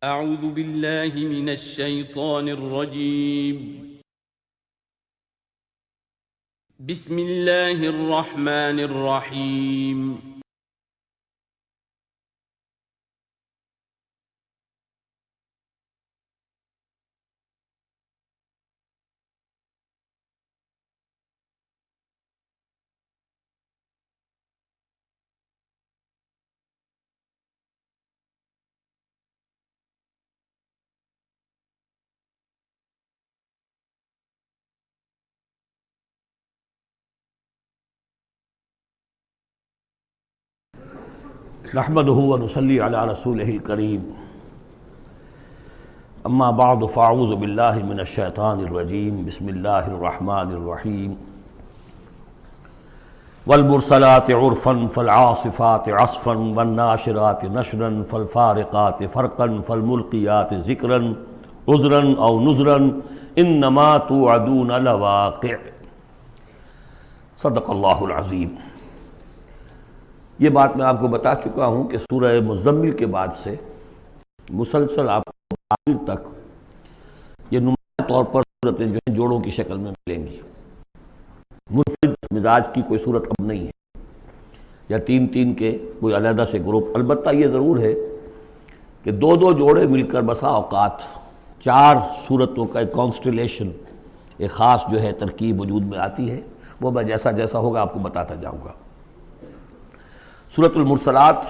اعوذ باللہ من الشیطان الرجیم بسم اللہ الرحمن الرحیم نحمده ونصلي على رسوله الكريم اما بعد فاعوذ بالله من الشيطان الرجيم بسم الله الرحمن الرحيم والمرسلات عرفا فالعاصفات عصفا والناشرات نشرا فالفارقات فرقا فالملقيات ذكرا عذرا او نذرا انما توعدون لواقع صدق اللہ العظیم۔ یہ بات میں آپ کو بتا چکا ہوں کہ سورہ مزمل کے بعد سے مسلسل آپ کو آخر تک یہ نمایاں طور پر صورتیں جو ہیں جوڑوں کی شکل میں ملیں گی۔ منفرد مزاج کی کوئی صورت اب نہیں ہے، یا تین تین کے کوئی علیحدہ سے گروپ۔ البتہ یہ ضرور ہے کہ دو دو جوڑے مل کر بسا اوقات چار صورتوں کا ایک کانسٹیلیشن، ایک خاص جو ہے ترکیب وجود میں آتی ہے۔ وہ میں جیسا جیسا ہوگا آپ کو بتاتا جاؤں گا۔ سورۃ المرسلات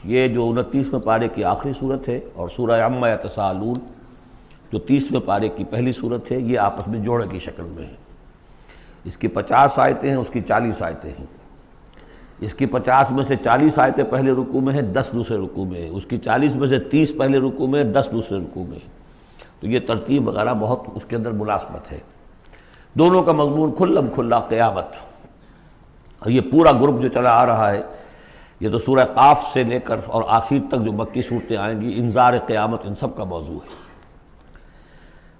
یہ جو 29ویں پارے کی آخری صورت ہے، اور سورہ عما یتساءلون جو 30ویں پارے کی پہلی صورت ہے، یہ آپس میں جوڑے کی شکل میں ہے۔ اس کی 50 آیتیں ہیں، اس کی 40 آیتیں ہیں۔ اس کی 50 میں سے 40 آیتیں پہلے رکوع میں ہیں، 10 دوسرے رکوع میں ہیں۔ اس کی 40 میں سے 30 پہلے رکوع میں ہیں، 10 دوسرے رکوع میں ہیں۔ تو یہ ترتیب وغیرہ بہت اس کے اندر مناسبت ہے۔ دونوں کا مضمون کھلم کھلا قیامت، اور یہ پورا گروپ جو چلا آ رہا ہے، یہ تو سورہ قاف سے لے کر اور آخر تک جو مکی صورتیں آئیں گی، انذار قیامت ان سب کا موضوع ہے۔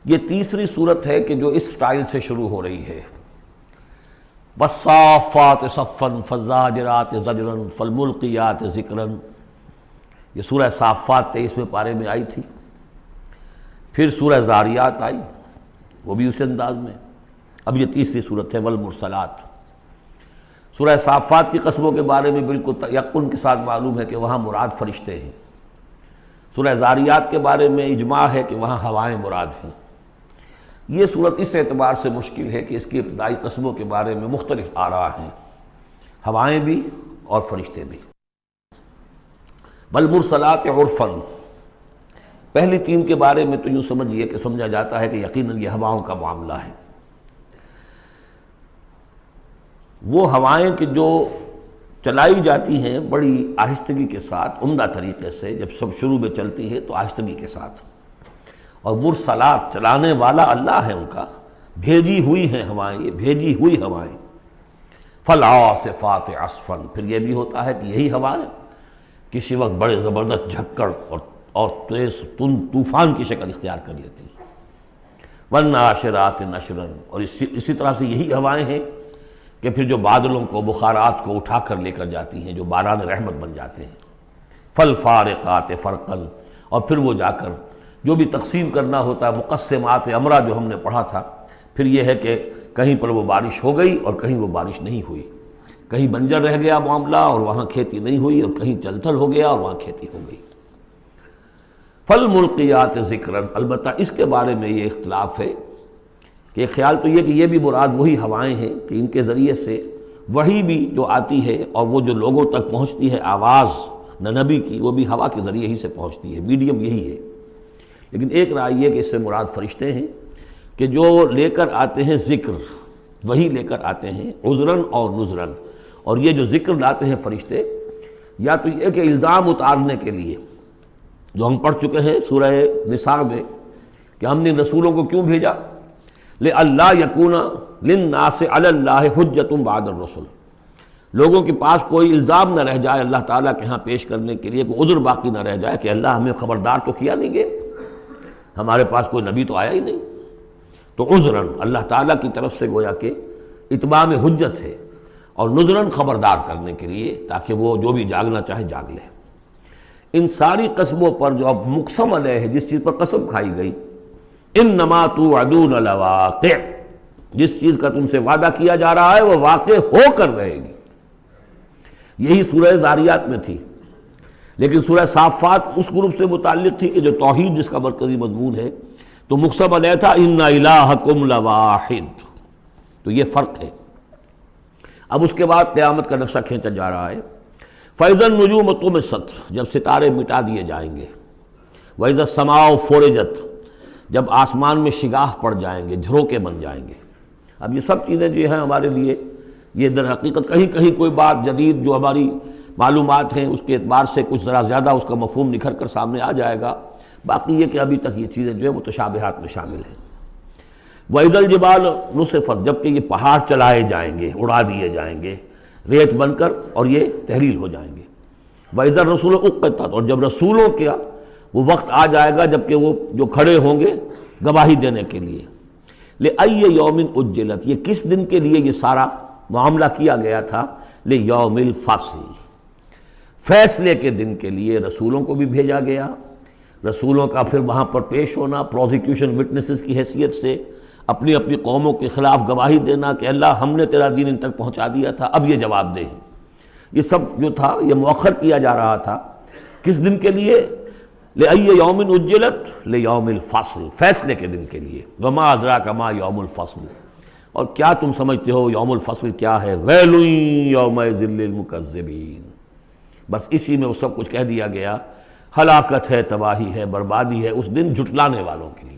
یہ تیسری صورت ہے کہ جو اس سٹائل سے شروع ہو رہی ہے، والصافات صفا فالزاجرات زجرا فالملقیات ذکرا۔ یہ سورہ صافات 23ویں پارے میں آئی تھی، پھر سورہ زاریات آئی، وہ بھی اسی انداز میں۔ اب یہ تیسری صورت ہے والمرسلات۔ سورہ صافات کی قسموں کے بارے میں بالکل یقین کے ساتھ معلوم ہے کہ وہاں مراد فرشتے ہیں۔ سورہ زاریات کے بارے میں اجماع ہے کہ وہاں ہوائیں مراد ہیں۔ یہ صورت اس اعتبار سے مشکل ہے کہ اس کی ابتدائی قسموں کے بارے میں مختلف آراء ہیں، ہوائیں بھی اور فرشتے بھی۔ والمرسلات عرفا، پہلی تین کے بارے میں تو یوں سمجھیے کہ سمجھا جاتا ہے کہ یقیناً یہ ہواؤں کا معاملہ ہے۔ وہ ہوائیں کہ جو چلائی جاتی ہیں بڑی آہستگی کے ساتھ، عمدہ طریقے سے، جب سب شروع میں چلتی ہے تو آہستگی کے ساتھ، اور مرسلات چلانے والا اللہ ہے ان کا، بھیجی ہوئی ہیں ہوائیں، یہ بھیجی ہوئی ہوائیں۔ فالعاصفات عصفا، پھر یہ بھی ہوتا ہے کہ یہی ہوائیں کسی وقت بڑے زبردست جھکڑ اور تیز طوفان کی شکل اختیار کر لیتی ہیں۔ والناشرات نشرا، اور اسی طرح سے یہی ہوائیں ہیں کہ پھر جو بادلوں کو، بخارات کو اٹھا کر لے کر جاتی ہیں، جو باران رحمت بن جاتے ہیں۔ فالفارقات فرقا، اور پھر وہ جا کر جو بھی تقسیم کرنا ہوتا ہے، مقسمات امرہ جو ہم نے پڑھا تھا، پھر یہ ہے کہ کہیں پر وہ بارش ہو گئی اور کہیں وہ بارش نہیں ہوئی، کہیں بنجر رہ گیا معاملہ اور وہاں کھیتی نہیں ہوئی، اور کہیں چل تھل ہو گیا اور وہاں کھیتی ہو گئی۔ فالملقیات ذکرا، البتہ اس کے بارے میں یہ اختلاف ہے کہ خیال تو یہ کہ یہ بھی مراد وہی ہوائیں ہیں کہ ان کے ذریعے سے وحی بھی جو آتی ہے اور وہ جو لوگوں تک پہنچتی ہے آواز نبی کی، وہ بھی ہوا کے ذریعے ہی سے پہنچتی ہے، میڈیم یہی ہے۔ لیکن ایک رائے یہ کہ اس سے مراد فرشتے ہیں کہ جو لے کر آتے ہیں ذکر، وہی لے کر آتے ہیں عذراً اور نذراً۔ اور یہ جو ذکر لاتے ہیں فرشتے، یا تو یہ کہ الزام اتارنے کے لیے، جو ہم پڑھ چکے ہیں سورہ نساء میں کہ ہم نے رسولوں کو کیوں بھیجا، لِأَلَّا يَكُونَ لِلنَّاسِ عَلَى اللَّهِ حُجَّةٌ بَعْدَ الرُّسُلِ، لوگوں کے پاس کوئی الزام نہ رہ جائے اللہ تعالیٰ کے ہاں پیش کرنے کے لیے، کوئی عذر باقی نہ رہ جائے کہ اللہ ہمیں خبردار تو کیا نہیں گئے، ہمارے پاس کوئی نبی تو آیا ہی نہیں۔ تو عذراً اللہ تعالیٰ کی طرف سے گویا کہ اتمام حجت ہے، اور نذراً خبردار کرنے کے لیے، تاکہ وہ جو بھی جاگنا چاہے جاگ لے۔ ان ساری قسموں پر جو اب مقسم علیہ ہے، جس چیز پر قسم کھائی گئی، انما توعدون لواقع، جس چیز کا تم سے وعدہ کیا جا رہا ہے وہ واقع ہو کر رہے گی. یہی سورہ ذاریات میں تھی، لیکن سورہ صافات اس گروپ سے متعلق تھی کہ جو توحید جس کا مرکزی مضمون ہے، تو مقسم علیہ تھا ان الہکم لواحد. تو یہ فرق ہے. اب اس کے بعد قیامت کا نقشہ کھینچا جا رہا ہے. فَإِذَا النُّجُومُ طُمِسَتْ، جب ستارے مٹا دیے جائیں گے. وَإِذَا السَّمَاءُ فُرِجَتْ، جب آسمان میں شگاہ پڑ جائیں گے، جھروکے بن جائیں گے. اب یہ سب چیزیں جو ہیں ہمارے لیے، یہ در حقیقت کہیں کہیں کوئی بات جدید جو ہماری معلومات ہیں اس کے اعتبار سے کچھ ذرا زیادہ اس کا مفہوم نکھر کر سامنے آ جائے گا. باقی یہ کہ ابھی تک یہ چیزیں جو ہیں متشابہات میں شامل ہیں. وَإِذَا الْجِبَالُ نُصِفَتْ، جب کہ یہ پہاڑ چلائے جائیں گے، اڑا دیے جائیں گے ریت بن کر، اور یہ تحلیل ہو جائیں گے. وَإِذَا الرُّسُلُ أُقِّتَتْ، اور جب رسولوں کا وہ وقت آ جائے گا جب کہ وہ جو کھڑے ہوں گے گواہی دینے کے لیے. لِأَيِّ يَوْمٍ أُجِّلَتْ، یہ کس دن کے لیے یہ سارا معاملہ کیا گیا تھا؟ لِيَوْمِ الْفَصْلِ، فیصلے کے دن کے لیے رسولوں کو بھی بھیجا گیا. رسولوں کا پھر وہاں پر پیش ہونا، پروزیکیوشن وٹنسز کی حیثیت سے اپنی اپنی قوموں کے خلاف گواہی دینا کہ اللہ ہم نے تیرا دین ان تک پہنچا دیا تھا، اب یہ جواب دے. یہ سب جو تھا یہ مؤخر کیا جا رہا تھا. کس دن کے لیے؟ لِأَيِّ يَوْمٍ أُجِّلَتْ لِيَوْمِ الْفَصْلِ، فیصلے کے دن کے لیے. وَمَا أَدْرَاكَ مَا يَوْمُ الْفَصْلِ، اور کیا تم سمجھتے ہو یوم الفصل کیا ہے؟ وَيْلٌ يَوْمَئِذٍ لِّلْمُكَذِّبِينَ، بس اسی میں وہ سب کچھ کہہ دیا گیا. ہلاکت ہے، تباہی ہے، بربادی ہے اس دن جھٹلانے والوں کے لیے.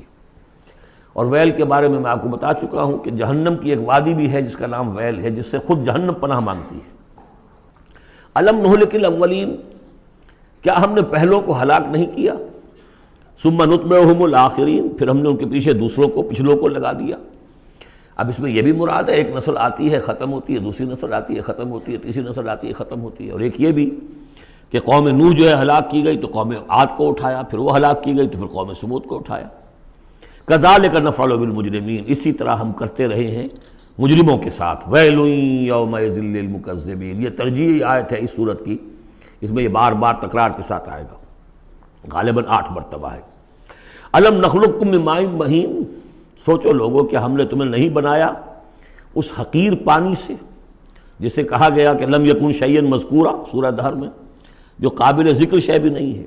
اور ویل کے بارے میں آپ کو بتا چکا ہوں کہ جہنم کی ایک وادی بھی ہے جس کا نام ویل ہے، جس سے خود جہنم پناہ مانگتی ہے. الم نہلک الاولین، کیا ہم نے پہلوں کو ہلاک نہیں کیا؟ ثم نتبعہم الآخرین، پھر ہم نے ان کے پیچھے دوسروں کو، پچھلوں کو لگا دیا. اب اس میں یہ بھی مراد ہے ایک نسل آتی ہے ختم ہوتی ہے، دوسری نسل آتی ہے ختم ہوتی ہے، تیسری نسل آتی ہے ختم ہوتی ہے. اور ایک یہ بھی کہ قوم نوح جو ہے ہلاک کی گئی تو قوم عاد کو اٹھایا، پھر وہ ہلاک کی گئی تو پھر قوم سمود کو اٹھایا. کذالک نفعل بالمجرمین، اسی طرح ہم کرتے رہے ہیں مجرموں کے ساتھ. ویل یومئذ للمکذبین، یہ ترجیحی آیت ہے اس صورت کی، اس میں یہ بار بار تکرار کے ساتھ آئے گا، غالباً 8 مرتبہ ہے. الم نخلقکم من ماء مہین، سوچو لوگوں کہ ہم نے تمہیں نہیں بنایا اس حقیر پانی سے جسے کہا گیا کہ لم یکن شیئا مذکورا سورہ دہر میں، جو قابل ذکر شے بھی نہیں ہے.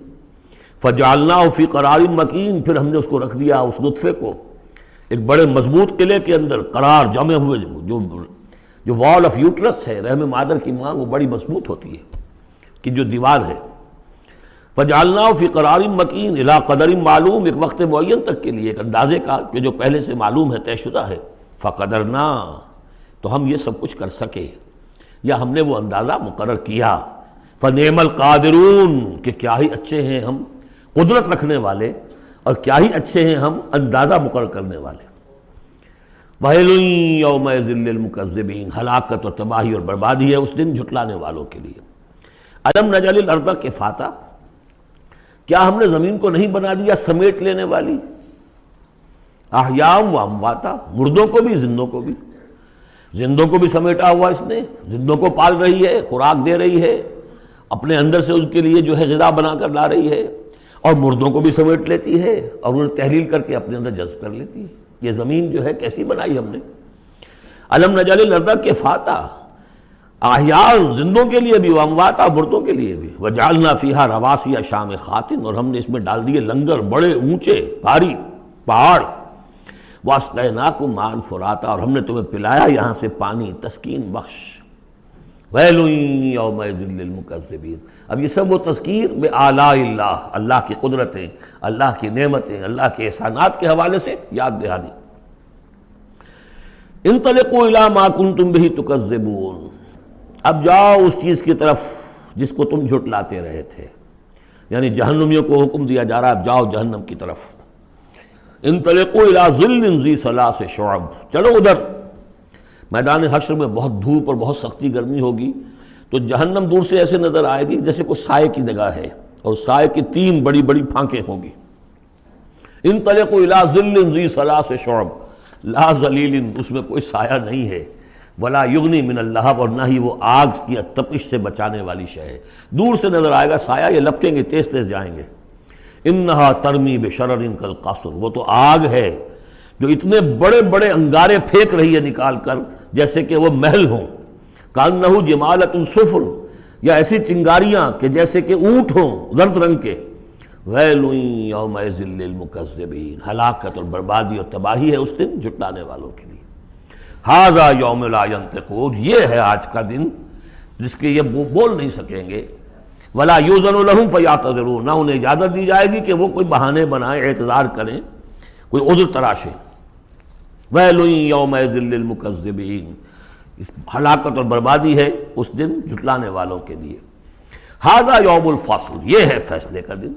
فجعلناہ فی قرار مکین، پھر ہم نے اس کو رکھ دیا، اس نطفے کو ایک بڑے مضبوط قلعے کے اندر قرار جمے ہوئے. جو وال آف یوٹرس ہے، رحم مادر کی ماں، وہ بڑی مضبوط ہوتی ہے کہ جو دیوار ہے. فجعلناہ فی قرار مکین الی قدر معلوم، ایک وقت معین تک کے لیے، ایک اندازے کا کہ جو پہلے سے معلوم ہے، طے شدہ ہے. فقدرنا، تو ہم یہ سب کچھ کر سکے، یا ہم نے وہ اندازہ مقرر کیا. فنعم القادرون، کہ کیا ہی اچھے ہیں ہم قدرت رکھنے والے، اور کیا ہی اچھے ہیں ہم اندازہ مقرر کرنے والے. وَيْلٌ يَوْمَئِذٍ لِّلْمُكَذِّبِينَ، ہلاکت اور تباہی اور بربادی ہے اس دن جھٹلانے والوں کے لیے. الم نجعل الارض کفاتا، کیا ہم نے زمین کو نہیں بنا دیا سمیٹ لینے والی؟ احیاء و امواتا، مردوں کو بھی زندوں کو بھی. زندوں کو بھی سمیٹا ہوا اس نے، زندوں کو پال رہی ہے، خوراک دے رہی ہے، اپنے اندر سے ان کے لیے جو ہے غذا بنا کر لا رہی ہے، اور مردوں کو بھی سمیٹ لیتی ہے اور انہیں تحلیل کر کے اپنے اندر جذب کر لیتی ہے. یہ زمین جو ہے کیسی بنائی ہم نے. الم نجعل الارض کفاتا، احیاء زندوں کے لیے بھی، وامواتا مردوں کے لیے بھی. وجعلنا فیہا رواسی شامخات، اور ہم نے اس میں ڈال دیے لنگر بڑے اونچے بھاری پہاڑ. واسقیناکم ماء فراتا، اور ہم نے تمہیں پلایا یہاں سے پانی تسکین بخش. ویل یومئذ للمکذبین، اب یہ سب وہ تذکیر بآلاء اللہ، اللہ کی قدرتیں، اللہ کی نعمتیں، اللہ کے احسانات کے حوالے سے یاد دہانی. انطلقوا الی ما کنتم بہ تکذبون، اب جاؤ اس چیز کی طرف جس کو تم جھٹلاتے رہے تھے. یعنی جہنمیوں کو حکم دیا جا رہا ہے اب جاؤ جہنم کی طرف. انطلقوا الی ظل ذی ثلاث شعب، چلو ادھر. میدان حشر میں بہت دھوپ اور بہت سختی گرمی ہوگی، تو جہنم دور سے ایسے نظر آئے گی جیسے کوئی سائے کی جگہ ہے، اور سائے کی 3 بڑی بڑی پھانکیں ہوں گی. انطلقوا الی ظل ذی ثلاث شعب لا ظلیل، اس میں کوئی سایہ نہیں ہے، ولا یغنی من اللہب، اور نہ ہی وہ آگ کی تپش سے بچانے والی شے ہے۔ دور سے نظر آئے گا سایہ، یہ لپکیں گے، تیز تیز جائیں گے۔ انہا ترمی بشرر کالقصر، وہ تو آگ ہے جو اتنے بڑے بڑے انگارے پھینک رہی ہے نکال کر جیسے کہ وہ محل ہوں۔ کانہ جمالۃ صفر، یا ایسی چنگاریاں کہ جیسے کہ اونٹ ہوں زرد رنگ کے۔ ویل یومئذ للمکذبین، ہلاکت اور بربادی اور تباہی ہے اس دن جھٹلانے والوں کے لیے۔ ھذا یوم لا ینطقون، یہ ہے آج کا دن جس کے یہ بول نہیں سکیں گے۔ ولا یؤذن لہم فیعتذرون، نہ انہیں اجازت دی جائے گی کہ وہ کوئی بہانے بنائیں، اعتذار کریں، کوئی عذر تراشیں۔ ویل یومئذ للمکذبین، ہلاکت اور بربادی ہے اس دن جھٹلانے والوں کے لیے۔ ھذا یوم الفصل، یہ ہے فیصلے کا دن۔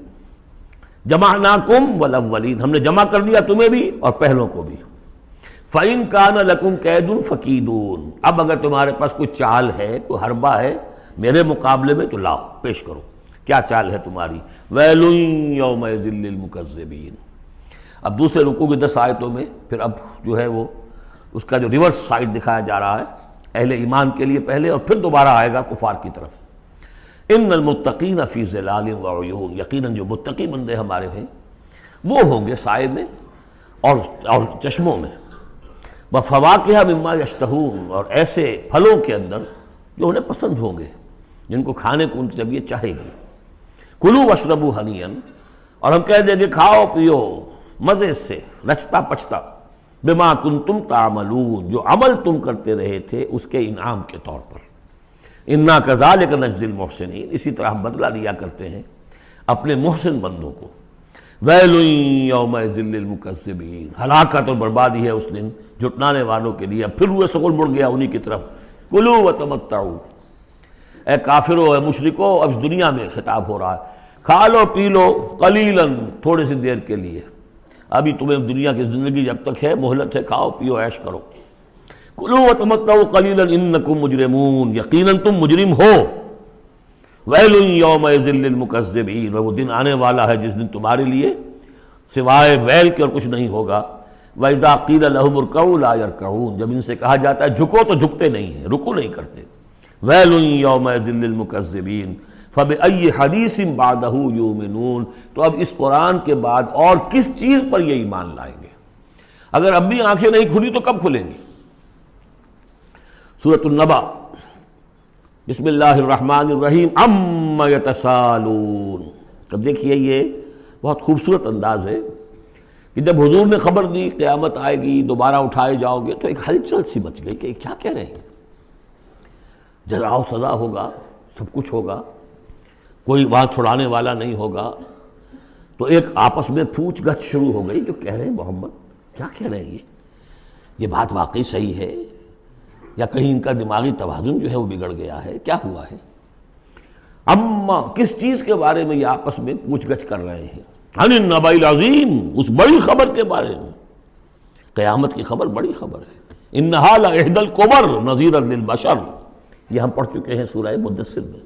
جمعناکم والاولین، ہم نے جمع کر دیا تمہیں بھی اور پہلوں کو بھی۔ فَإِن كَانَ لَكُمْ كَيْدٌ فَكِيدُونِ، اب اگر تمہارے پاس کوئی چال ہے، کوئی حربہ ہے میرے مقابلے میں تو لاؤ، پیش کرو، کیا چال ہے تمہاری؟ وَيْلٌ يَوْمَئِذٍ لِّلْمُكَذِّبِينَ۔ اب دوسرے رکوع کی 10 آیتوں میں پھر اب جو ہے وہ اس کا جو ریورس سائڈ دکھایا جا رہا ہے اہل ایمان کے لیے پہلے، اور پھر دوبارہ آئے گا کفار کی طرف۔ ان المتقین فی ظلال وعیون، یقیناً جو متقی بندے ہمارے ہیں وہ ہوں گے سائے میں اور چشموں میں۔ وفواکہ مما یشتہون، اور ایسے پھلوں کے اندر جو انہیں پسند ہوں گے، جن کو کھانے کو ان کی طبیعت چاہے گی۔ کلوا واشربوا ہنیئا، اور ہم کہہ دیں گے کھاؤ پیو مزے سے، رچتا پچتا، بما کنتم تعملون، جو عمل تم کرتے رہے تھے اس کے انعام کے طور پر۔ انا کذالک نجزی المحسنین، اسی طرح ہم بدلہ دیا کرتے ہیں اپنے محسن بندوں کو۔ ویل یومئذ للمکذبین، ہلاکت اور بربادی ہے اس دن جھٹلانے والوں کے لیے۔ اب پھر وہ سغل مڑ گیا انہی کی طرف۔ کلوا وتمتعوا، اے کافرو، اے مشرکو، اب دنیا میں خطاب ہو رہا ہے، کھا لو پی لو قلیلاً، تھوڑے سی دیر کے لیے، ابھی تمہیں دنیا کی زندگی جب تک ہے مہلت ہے، کھاؤ پیو عیش کرو۔ کلوا وتمتعوا قلیلا انکم مجرمون، یقیناً تم مجرم ہو۔ ویل یومئذ للمکذبین، وہ دن آنے والا ہے جس دن تمہارے لیے سوائے ویل کے اور کچھ نہیں ہوگا۔ وَإِذَا قِيلَ لَهُمُ ارْكَعُوا لَا يَرْكَعُونَ، جب ان سے کہا جاتا ہے جھکو تو جھکتے نہیں ہیں، رکو نہیں کرتے۔ ویل یومئذ للمکذبین فَبِأَيِّ حَدِيثٍ بَعْدَهُ يُؤْمِنُونَ، تو اب اس قرآن کے بعد اور کس چیز پر یہ ایمان لائیں گے؟ اگر اب بھی آنکھیں نہیں کھلی تو کب کھلیں گی؟ سورۃ النبأ، بسم اللہ الرحمن الرحیم، عَمَّ يَتَسَاءَلُونَ۔ اب دیکھیے یہ بہت خوبصورت انداز ہے کہ جب حضور نے خبر دی قیامت آئے گی، دوبارہ اٹھائے جاؤ گے، تو ایک ہلچل سی مچ گئی کہ کیا کہہ رہے ہیں، جزا و سزا ہوگا، سب کچھ ہوگا، کوئی وہاں چھڑانے والا نہیں ہوگا۔ تو ایک آپس میں پوچھ گچھ شروع ہو گئی، جو کہہ رہے ہیں محمد کیا کہہ رہے ہیں، یہ بات واقعی صحیح ہے یا کہیں ان کا دماغی توازن جو ہے وہ بگڑ گیا ہے، کیا ہوا ہے؟ اما، کس چیز کے بارے میں یہ آپس میں پوچھ گچھ کر رہے ہیں؟ عن النبأ العظیم، اس بڑی خبر کے بارے میں۔ قیامت کی خبر بڑی خبر ہے۔ انہا لإحدی الکبر نذیرا للبشر، یہ ہم پڑھ چکے ہیں سورہ مدثر میں۔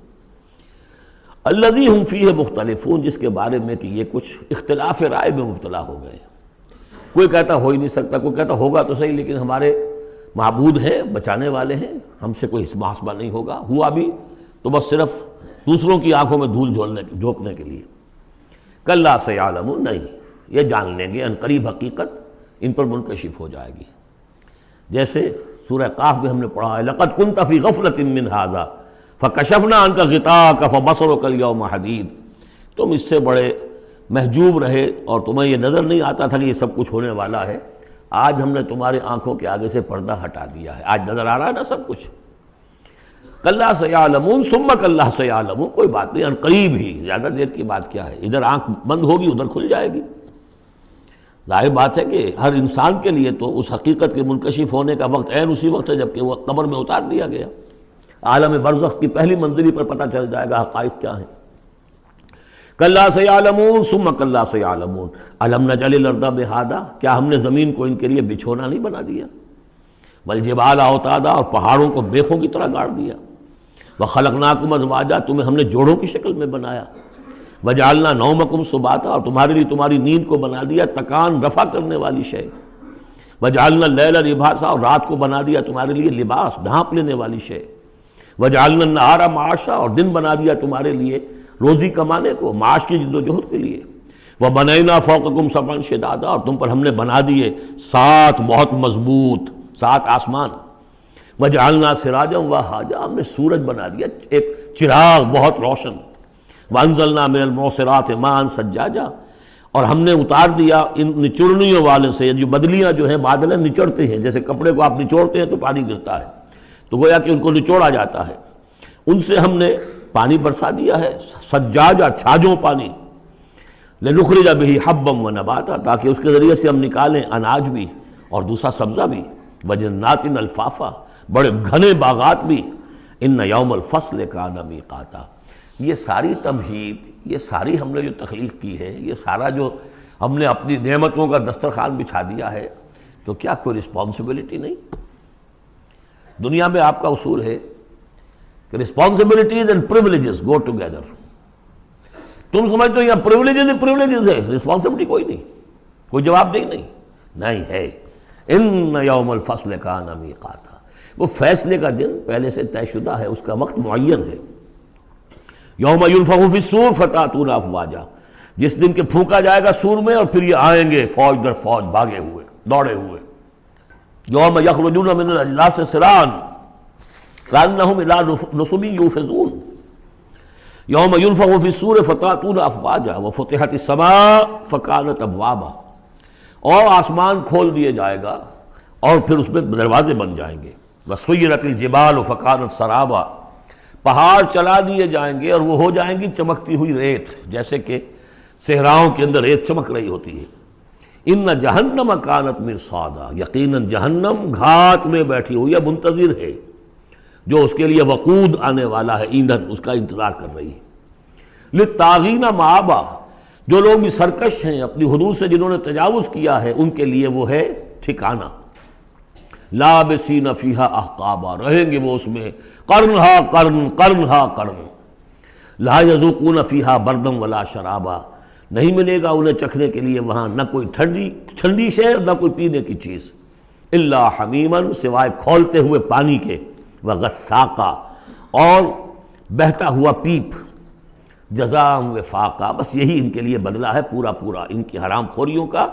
الذی ہم فیہ مختلفون، جس کے بارے میں کہ یہ کچھ اختلاف رائے میں مبتلا ہو گئے، کوئی کہتا ہو ہی نہیں سکتا، کوئی کہتا ہوگا تو صحیح لیکن ہمارے معبود ہیں، بچانے والے ہیں، ہم سے کوئی محاسبہ نہیں ہوگا، ہوا بھی تو بس صرف دوسروں کی آنکھوں میں دھول جھونکنے کے لیے۔ کلا سیعلمون، نہیں، یہ جان لیں گے ان قریب حقیقت ان پر منکشف ہو جائے گی۔ جیسے سورہ قاف میں ہم نے پڑھا ہے، لقد كنت في غفلة من هذا فكشفنا عنك غطاءك فبصرك اليوم حديد، تم اس سے بڑے محجوب رہے اور تمہیں یہ نظر نہیں آتا تھا کہ یہ سب کچھ ہونے والا ہے، آج ہم نے تمہارے آنکھوں کے آگے سے پردہ ہٹا دیا ہے، آج نظر آ رہا ہے نا سب کچھ۔ کلا سیعلمون ثم کلا سیعلمون، کوئی بات نہیں، ان قریب ہی، زیادہ دیر کی بات کیا ہے، ادھر آنکھ بند ہوگی ادھر کھل جائے گی۔ ظاہر بات ہے کہ ہر انسان کے لیے تو اس حقیقت کے منکشف ہونے کا وقت عین اسی وقت ہے جب کہ وہ قبر میں اتار دیا گیا۔ عالم برزخ کی پہلی منزلی پر پتہ چل جائے گا حقائق کیا ہیں۔ کلا سیعلمون ثم کلا سیعلمون الم نجعل الارض مہادا، کیا ہم نے زمین کو ان کے لیے بچھونا نہیں بنا دیا؟ والجبال اوتادا، اور پہاڑوں کو بیخوں کی طرح گاڑ دیا۔ وخلقناکم ازواجا، تمہیں ہم نے جوڑوں کی شکل میں بنایا۔ وجعلنا نومکم سباتا، اور تمہارے لیے تمہاری نیند کو بنا دیا تکان رفع کرنے والی شے۔ وجعلنا اللیل لباسا، اور رات کو بنا دیا تمہارے لیے لباس، ڈھانپ لینے والی شے، وجعلنا النہار معاشا، اور دن بنا دیا تمہارے لیے روزی کمانے کو، معاش کی جد و جہد کے لیے، وبنینا فوقکم سبعا شدادا، اور تم پر ہم نے بنا دیے 7 بہت مضبوط 7 آسمان، وجعلنا سراجا وہاجا، ہم نے سورج بنا دیا ایک چراغ بہت روشن، وانزلنا من المعصرات ماء ثجاجا، اور ہم نے اتار دیا ان نچوڑنیوں والے سے، جو بدلیاں جو ہیں بادل نچڑتے ہیں، جیسے کپڑے کو آپ نچوڑتے ہیں تو پانی گرتا ہے، تو گویا کہ ان کو نچوڑا جاتا ہے، ان سے ہم نے پانی برسا دیا ہے، سجاجا چھاجوں پانی، لنخرج به حبا ونباتا، تاکہ اس کے ذریعے سے ہم نکالیں اناج بھی اور دوسرا سبزہ بھی، وجنات الفافا، بڑے گھنے باغات بھی، ان یوم الفصل کان میقاتا۔ یہ ساری تمہید، یہ ساری ہم نے جو تخلیق کی ہے، یہ سارا جو ہم نے اپنی نعمتوں کا دسترخوان بچھا دیا ہے، تو کیا کوئی رسپانسبلٹی نہیں؟ دنیا میں آپ کا اصول ہے کہ responsibilities and privileges go together. تم سمجھتے ہو یہاں پریولیجز ہی پریولیجز ہے، رسپانسبلٹی کوئی نہیں، کوئی جواب نہیں ہے۔ ان یوم الفصل کان میقاتا، وہ فیصلے کا دن پہلے سے طے شدہ ہے، اس کا وقت معین ہے۔ یوم ینفخ فی الصور فتأتون افواجا، جس دن کہ پھونکا جائے گا سور میں، اور پھر یہ آئیں گے فوج در فوج، بھاگے ہوئے دوڑے ہوئے۔ یوم یخرجون من الاجلاس سراعا کأنہم الی نصب یوفضون، یوم ینفخ فی الصور فتأتون افواجا وفتحت السماء فکانت ابوابا، اور آسمان کھول دیے جائے گا اور پھر اس میں دروازے بن جائیں گے، وسیرت الجبال فکانت سرابا، پہاڑ چلا دیے جائیں گے اور وہ ہو جائیں گی چمکتی ہوئی ریت، جیسے کہ صحراؤں کے اندر ریت چمک رہی ہوتی ہے۔ ان جہنم کانت مرصادا، یقیناً جہنم گھات میں بیٹھی ہوئی ہے، منتظر ہے، جو اس کے لیے وقود آنے والا ہے، ایندھن، اس کا انتظار کر رہی ہے۔ للطاغین مآبا، جو لوگ بھی سرکش ہیں، اپنی حدود سے جنہوں نے تجاوز کیا ہے، ان کے لیے وہ ہے ٹھکانہ۔ لابسین فیہا احقابا، رہیں گے وہ اس میں قرنہا قرن قرنہا قرن، لا یذوقون فیہا بردا ولا شرابا، نہیں ملے گا انہیں چکھنے کے لیے وہاں نہ کوئی ٹھنڈی شے نہ کوئی پینے کی چیز، الا حمیما، سوائے کھولتے ہوئے پانی کے، وغساقا، اور بہتا ہوا پیپ، جزاء وفاقا، بس یہی ان کے لیے بدلہ ہے پورا پورا ان کی حرام خوریوں کا،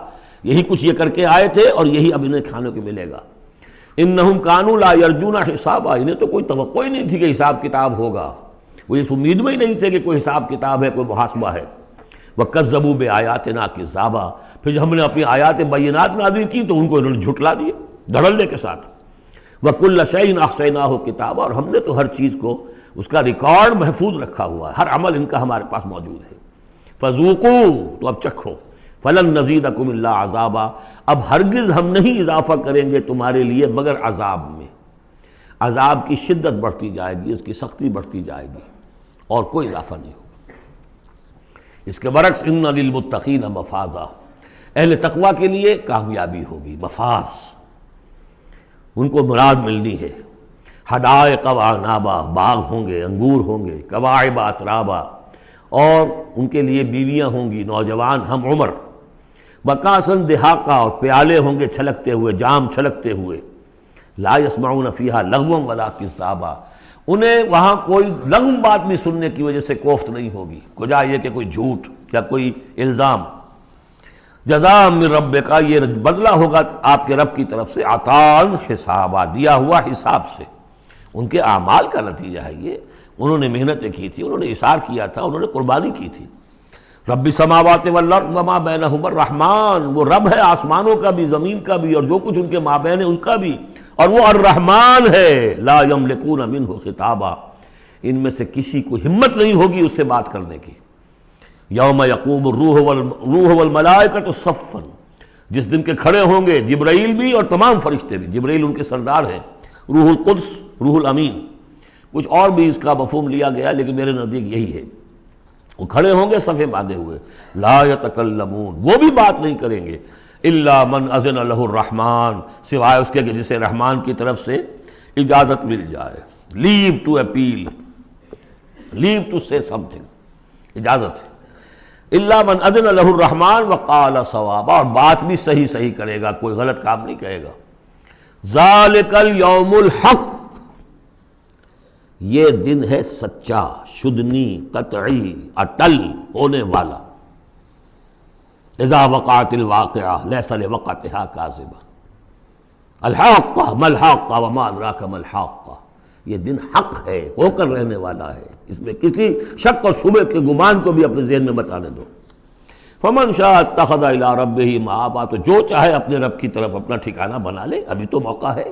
یہی کچھ یہ کر کے آئے تھے اور یہی اب انہیں کھانے کو ملے گا۔ انہم کانوا لا یرجون حسابا، انہیں تو کوئی توقع ہی نہیں تھی کہ حساب کتاب ہوگا، وہ اس امید میں ہی نہیں تھے کہ کوئی حساب کتاب ہے، کوئی محاسبہ ہے۔ وکذبوا بآیاتنا کذابا، پھر جب ہم نے اپنی آیات بینات نازل کی تو ان کو انہوں نے جھٹلا دیا دھڑلے کے ساتھ۔ وکل شیء احصیناہ کتابا، اور ہم نے تو ہر چیز کو اس کا ریکارڈ محفوظ رکھا ہوا ہے، ہر عمل ان کا ہمارے پاس موجود ہے۔ فذوقوا، تو اب چکھو، فلن نزیدکم الا عذابا، اب ہرگز ہم نہیں اضافہ کریں گے تمہارے لیے مگر عذاب میں، عذاب کی شدت بڑھتی جائے گی، اس کی سختی بڑھتی جائے گی، اور کوئی اضافہ نہیں ہوگا۔ اس کے برعکس ان للمتقین مفازا، اہل تقوی کے لیے کامیابی ہوگی، مفاز، ان کو مراد ملنی ہے۔ حدائق وعنابا، باغ ہوں گے، انگور ہوں گے، کواعب اترابا، اور ان کے لیے بیویاں ہوں گی نوجوان ہم عمر، وکاسن دہاقا، اور پیالے ہوں گے چھلکتے ہوئے، جام چھلکتے ہوئے، لا یسمعون فیہا لغوا ولا کذابا، انہیں وہاں کوئی لغو بات بھی سننے کی وجہ سے کوفت نہیں ہوگی، کجا یہ کہ کوئی جھوٹ یا کوئی الزام۔ جزاء من ربک، یہ بدلہ ہوگا آپ کے رب کی طرف سے، عطاء حسابا، دیا ہوا حساب سے، ان کے اعمال کا نتیجہ ہے یہ، انہوں نے محنتیں کی تھی، انہوں نے اثار کیا تھا، انہوں نے قربانی کی تھی۔ رب السماوات والارض وما بینہما الرحمن، وہ رب ہے آسمانوں کا بھی، زمین کا بھی، اور جو کچھ ان کے مابین ہے اس کا بھی، اور وہ الرحمن ہے، لا یملکون منہ خطابا، ان میں سے کسی کو ہمت نہیں ہوگی اس سے بات کرنے کی۔ یوم یقوم الروح والملائکۃ صفا، جس دن کے کھڑے ہوں گے جبرائیل بھی اور تمام فرشتے بھی، جبرائیل ان کے سردار ہیں، روح القدس، روح الامین، کچھ اور بھی اس کا مفہوم لیا گیا لیکن میرے نزدیک یہی ہے۔ وہ کھڑے ہوں گے صفے باندھے ہوئے، لا یتکلمون، وہ بھی بات نہیں کریں گے، الا من اذن لہ الرحمن، سوائے اس کے کہ جسے رحمان کی طرف سے اجازت مل جائے، لیو ٹو اپیل، لیو ٹو سے سم تھنگ، اجازت ہے۔ الا من اذن له الرحمن وقال صوابا، اور بات بھی صحیح صحیح کرے گا، کوئی غلط کام نہیں کہے گا. ذالک الیوم الحق، یہ دن ہے سچا، شدنی، قطعی، اٹل ہونے والا. اذا وقعت الواقعہ لیس لوقعتها کاذبہ. الحاقہ ما الحاقہ وما ادراک ما الحاقہ، یہ دن حق ہے، ہو کر رہنے والا ہے، اس میں کسی شک اور شبہ کے گمان کو بھی اپنے ذہن میں مت آنے دو. فمن شاء اتخذ الی ربہ مآبا، تو جو چاہے اپنے رب کی طرف اپنا ٹھکانہ بنا لے، ابھی تو موقع ہے.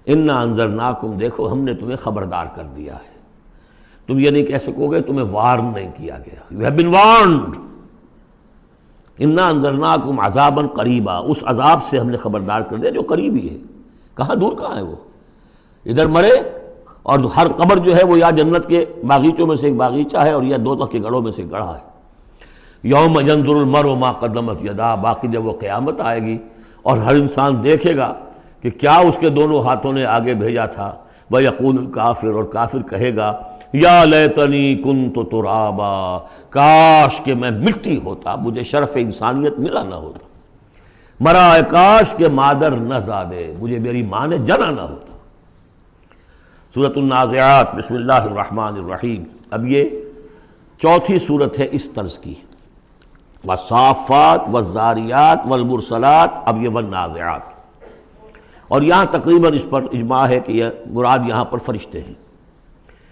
انا انذرناکم، دیکھو ہم نے تمہیں خبردار کر دیا ہے. تم یہ نہیں کہہ سکو گے تمہیں وارن نہیں کیا گیا. You have been وارنڈ. انا انذرناکم عذابا قریبا، اس عذاب سے ہم نے خبردار کر دیا جو قریب ہی ہے. کہاں دور کہاں ہے وہ، ادھر مرے اور ہر قبر جو ہے وہ یا جنت کے باغیچوں میں سے ایک باغیچہ ہے اور یا دوزخ کے گڑھوں میں سے گڑھا ہے. یوم ینظر المرء ما قدمت یداہ، باقی جب وہ قیامت آئے گی اور ہر انسان دیکھے گا کہ کیا اس کے دونوں ہاتھوں نے آگے بھیجا تھا. وَيَقُولُ الْكَافِرُ، اور کافر کہے گا یا لیتنی کنت ترابا، کاش کہ میں مٹی ہوتا، مجھے شرف انسانیت ملا نہ ہوتا. مرا کاش کہ مادر نہ زادے، مجھے میری ماں نے جنا نہ ہوتا. سورۃ النازعات، بسم اللہ الرحمن الرحیم. اب یہ چوتھی صورت ہے اس طرز کی. والصافات والزاریات والمرسلات، اب یہ والنازعات. اور یہاں تقریباً اس پر اجماع ہے کہ یہ مراد یہاں پر فرشتے ہیں.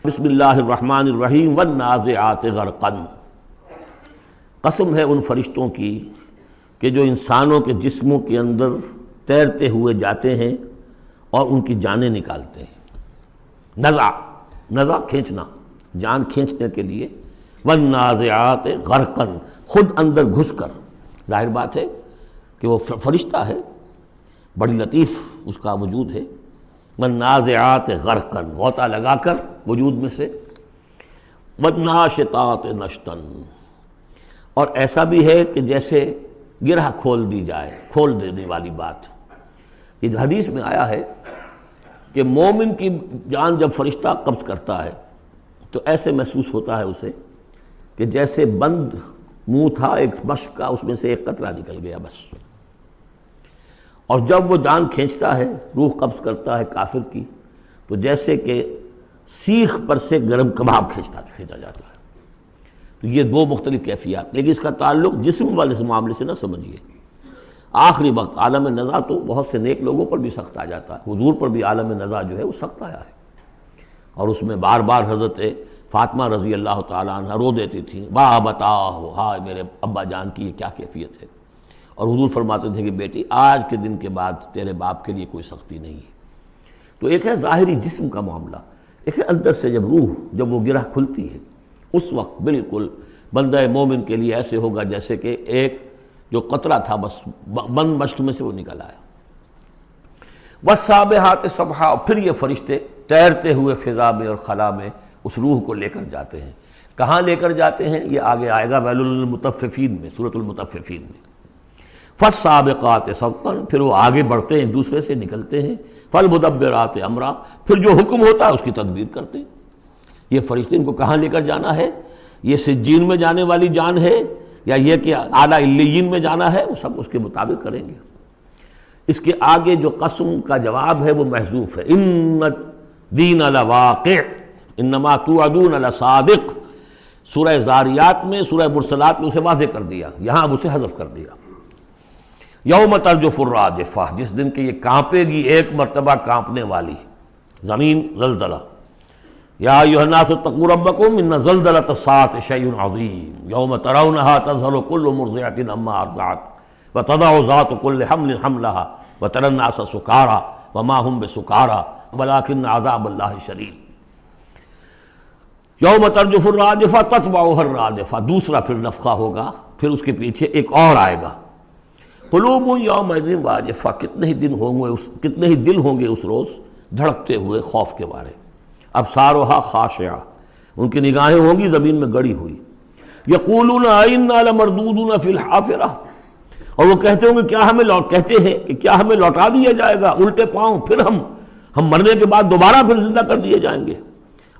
بسم اللہ الرحمن الرحیم. والنازعات غرقا، قسم ہے ان فرشتوں کی کہ جو انسانوں کے جسموں کے اندر تیرتے ہوئے جاتے ہیں اور ان کی جانیں نکالتے ہیں. نزع کھینچنا، جان کھینچنے کے لیے. والنازعات غرقا، خود اندر گھس کر. ظاہر بات ہے کہ وہ فرشتہ ہے، بڑی لطیف اس کا وجود ہے. والنازعات غرقا، غوطہ لگا کر وجود میں سے. والناشطات نشطا، اور ایسا بھی ہے کہ جیسے گرہ کھول دی جائے، کھول دینے والی بات. یہ حدیث میں آیا ہے کہ مومن کی جان جب فرشتہ قبض کرتا ہے تو ایسے محسوس ہوتا ہے اسے کہ جیسے بند منہ تھا ایک مشک کا، اس میں سے ایک قطرہ نکل گیا بس. اور جب وہ جان کھینچتا ہے، روح قبض کرتا ہے کافر کی، تو جیسے کہ سیخ پر سے گرم کباب کھینچا جاتا ہے. تو یہ دو مختلف کیفیات، لیکن اس کا تعلق جسم والے معاملے سے نہ سمجھیے. آخری وقت عالم نزع تو بہت سے نیک لوگوں پر بھی سخت آ جاتا ہے. حضور پر بھی عالم نزع جو ہے وہ سخت آیا ہے، اور اس میں بار بار حضرت فاطمہ رضی اللہ تعالیٰ عنہ رو دیتی تھیں، با بتاؤ، ہائے میرے ابا جان کی یہ کیا کیفیت ہے. اور حضور فرماتے تھے کہ بیٹی آج کے دن کے بعد تیرے باپ کے لیے کوئی سختی نہیں ہے. تو ایک ہے ظاہری جسم کا معاملہ، ایک ہے اندر سے جب روح، جب وہ گرہ کھلتی ہے، اس وقت بالکل بندہ مومن کے لیے ایسے ہوگا جیسے کہ ایک جو قطرہ تھا بس بند مشک میں سے وہ نکل آیا. والسابحات سبحا، پھر یہ فرشتے تیرتے ہوئے فضا میں اور خلا میں اس روح کو لے کر جاتے ہیں. کہاں لے کر جاتے ہیں یہ آگے آئے گا ویل للمطففین میں، سورۃ المطففین میں. فالسابقات سبقا، پھر وہ آگے بڑھتے ہیں، ایک دوسرے سے نکلتے ہیں. فالمدبرات امرا، پھر جو حکم ہوتا ہے اس کی تدبیر کرتے ہیں. یہ فرشتے ان کو کہاں لے کر جانا ہے، یہ سجین میں جانے والی جان ہے یا یہ کہ اعلیٰ علیین میں جانا ہے، وہ سب اس کے مطابق کریں گے. اس کے آگے جو قسم کا جواب ہے وہ محذوف ہے. ان الدین لواقع انما توعدون لصادق. سورہ زاریات میں، سورہ مرسلات میں اسے واضح کر دیا، یہاں اب اسے حذف کر دیا. یوم ترجف الراجفہ، جس دن کہ یہ کانپے گی ایک مرتبہ کانپنے والی زمین، زلزلہ. یا ایھا الناس اتقوا ربکم ان زلزلۃ الساعۃ شیء عظیم یوم ترونھا تذہل کل مرضعۃ عما ارضعت وتضع ذات کل حمل حملها وتری الناس سکارى وما هم بسکارى ولکن عذاب اللہ شدید. یوم ترجف الراجفہ تتبعها الرادفہ، دوسرا پھر نفخہ ہوگا، پھر اس کے پیچھے ایک اور آئے گا. قلوب یومئذ واجفہ، کتنے ہی دل ہوں گے اس روز دھڑکتے ہوئے خوف کے بارے. ابصارها خاشعہ، ان کی نگاہیں ہوں گی زمین میں گڑی ہوئی. یقولون ائنا لمردودون فی الحافرہ، اور وہ کہتے ہوں گے کیا ہمیں لوٹا دیا جائے گا الٹے پاؤں، پھر ہم مرنے کے بعد دوبارہ پھر زندہ کر دیے جائیں گے.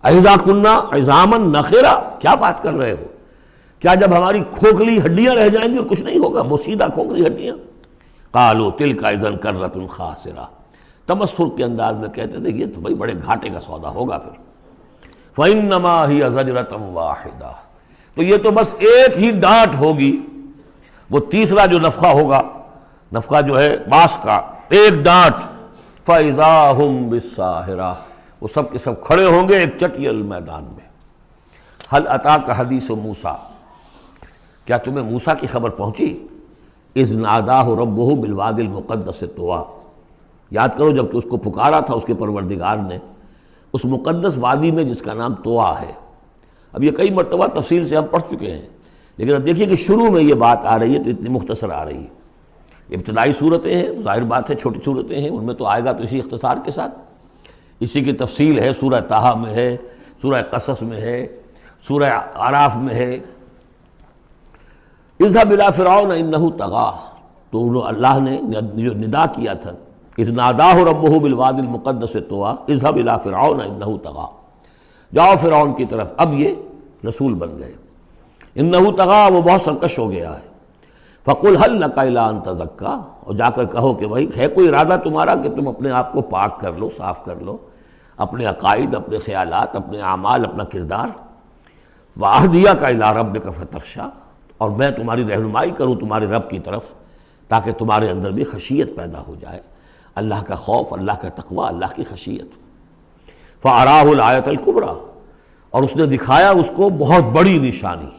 اذا کنا عظاما نخرہ، کیا بات کر رہے ہو، کیا جب ہماری کھوکھلی ہڈیاں رہ جائیں گی اور کچھ نہیں ہوگا؟ وہ سیدھا کھوکھلی ہڈیاں. قالوا تلک اذا کرۃ خاسرہ، تمسخر کے انداز میں کہتے تھے یہ تو بھائی بڑے گھاٹے کا سودا ہوگا پھر. فإنما ہی زجرۃ واحدہ، تو یہ تو بس ایک ہی ڈانٹ ہوگی، وہ تیسرا جو نفخہ ہوگا، نفخہ جو ہے باس کا، ایک ڈانٹ. فإذا ہم بالساہرہ، وہ سب کے سب کھڑے ہوں گے ایک چٹیل میدان میں. حل اتاک حدیث موسیٰ، کیا تمہیں موسیٰ کی خبر پہنچی؟ اذ ناداہ ربہ بالوادی المقدس طویٰ، یاد کرو جب تو اس کو پکارا تھا اس کے پروردگار نے اس مقدس وادی میں جس کا نام طویٰ ہے. اب یہ کئی مرتبہ تفصیل سے ہم پڑھ چکے ہیں، لیکن اب دیکھیے کہ شروع میں یہ بات آ رہی ہے تو اتنی مختصر آ رہی ہے. ابتدائی صورتیں ہیں، ظاہر بات ہے چھوٹی صورتیں ہیں، ان میں تو آئے گا تو اسی اختصار کے ساتھ. اسی کی تفصیل ہے، سورہ طٰہٰ میں ہے، سورہ قصص میں ہے، سورہ اعراف میں ہے. اذهب الى فرعون انه طغى، تو اللہ نے جو ندا کیا تھا اذ ناداہ ربہ بالوادی المقدس طویٰ اذهب الى فرعون انه طغى، جاؤ فرعون کی طرف. اب یہ رسول بن گئے. انه طغى، وہ بہت سرکش ہو گیا ہے. فقل هل لك الى ان تزكى، اور جا کر کہو کہ بھائی ہے کوئی ارادہ تمہارا کہ تم اپنے آپ کو پاک کر لو، صاف کر لو، اپنے عقائد، اپنے خیالات، اپنے اعمال، اپنا کردار. واہدیک الى ربک فتخشى، اور میں تمہاری رہنمائی کروں تمہارے رب کی طرف تاکہ تمہارے اندر بھی خشیت پیدا ہو جائے، اللہ کا خوف، اللہ کا تقوی، اللہ کی خشیت. فَأَرَاهُ الْآيَةَ الْكُبْرىٰ، اور اس نے دکھایا اس کو بہت بڑی نشانی،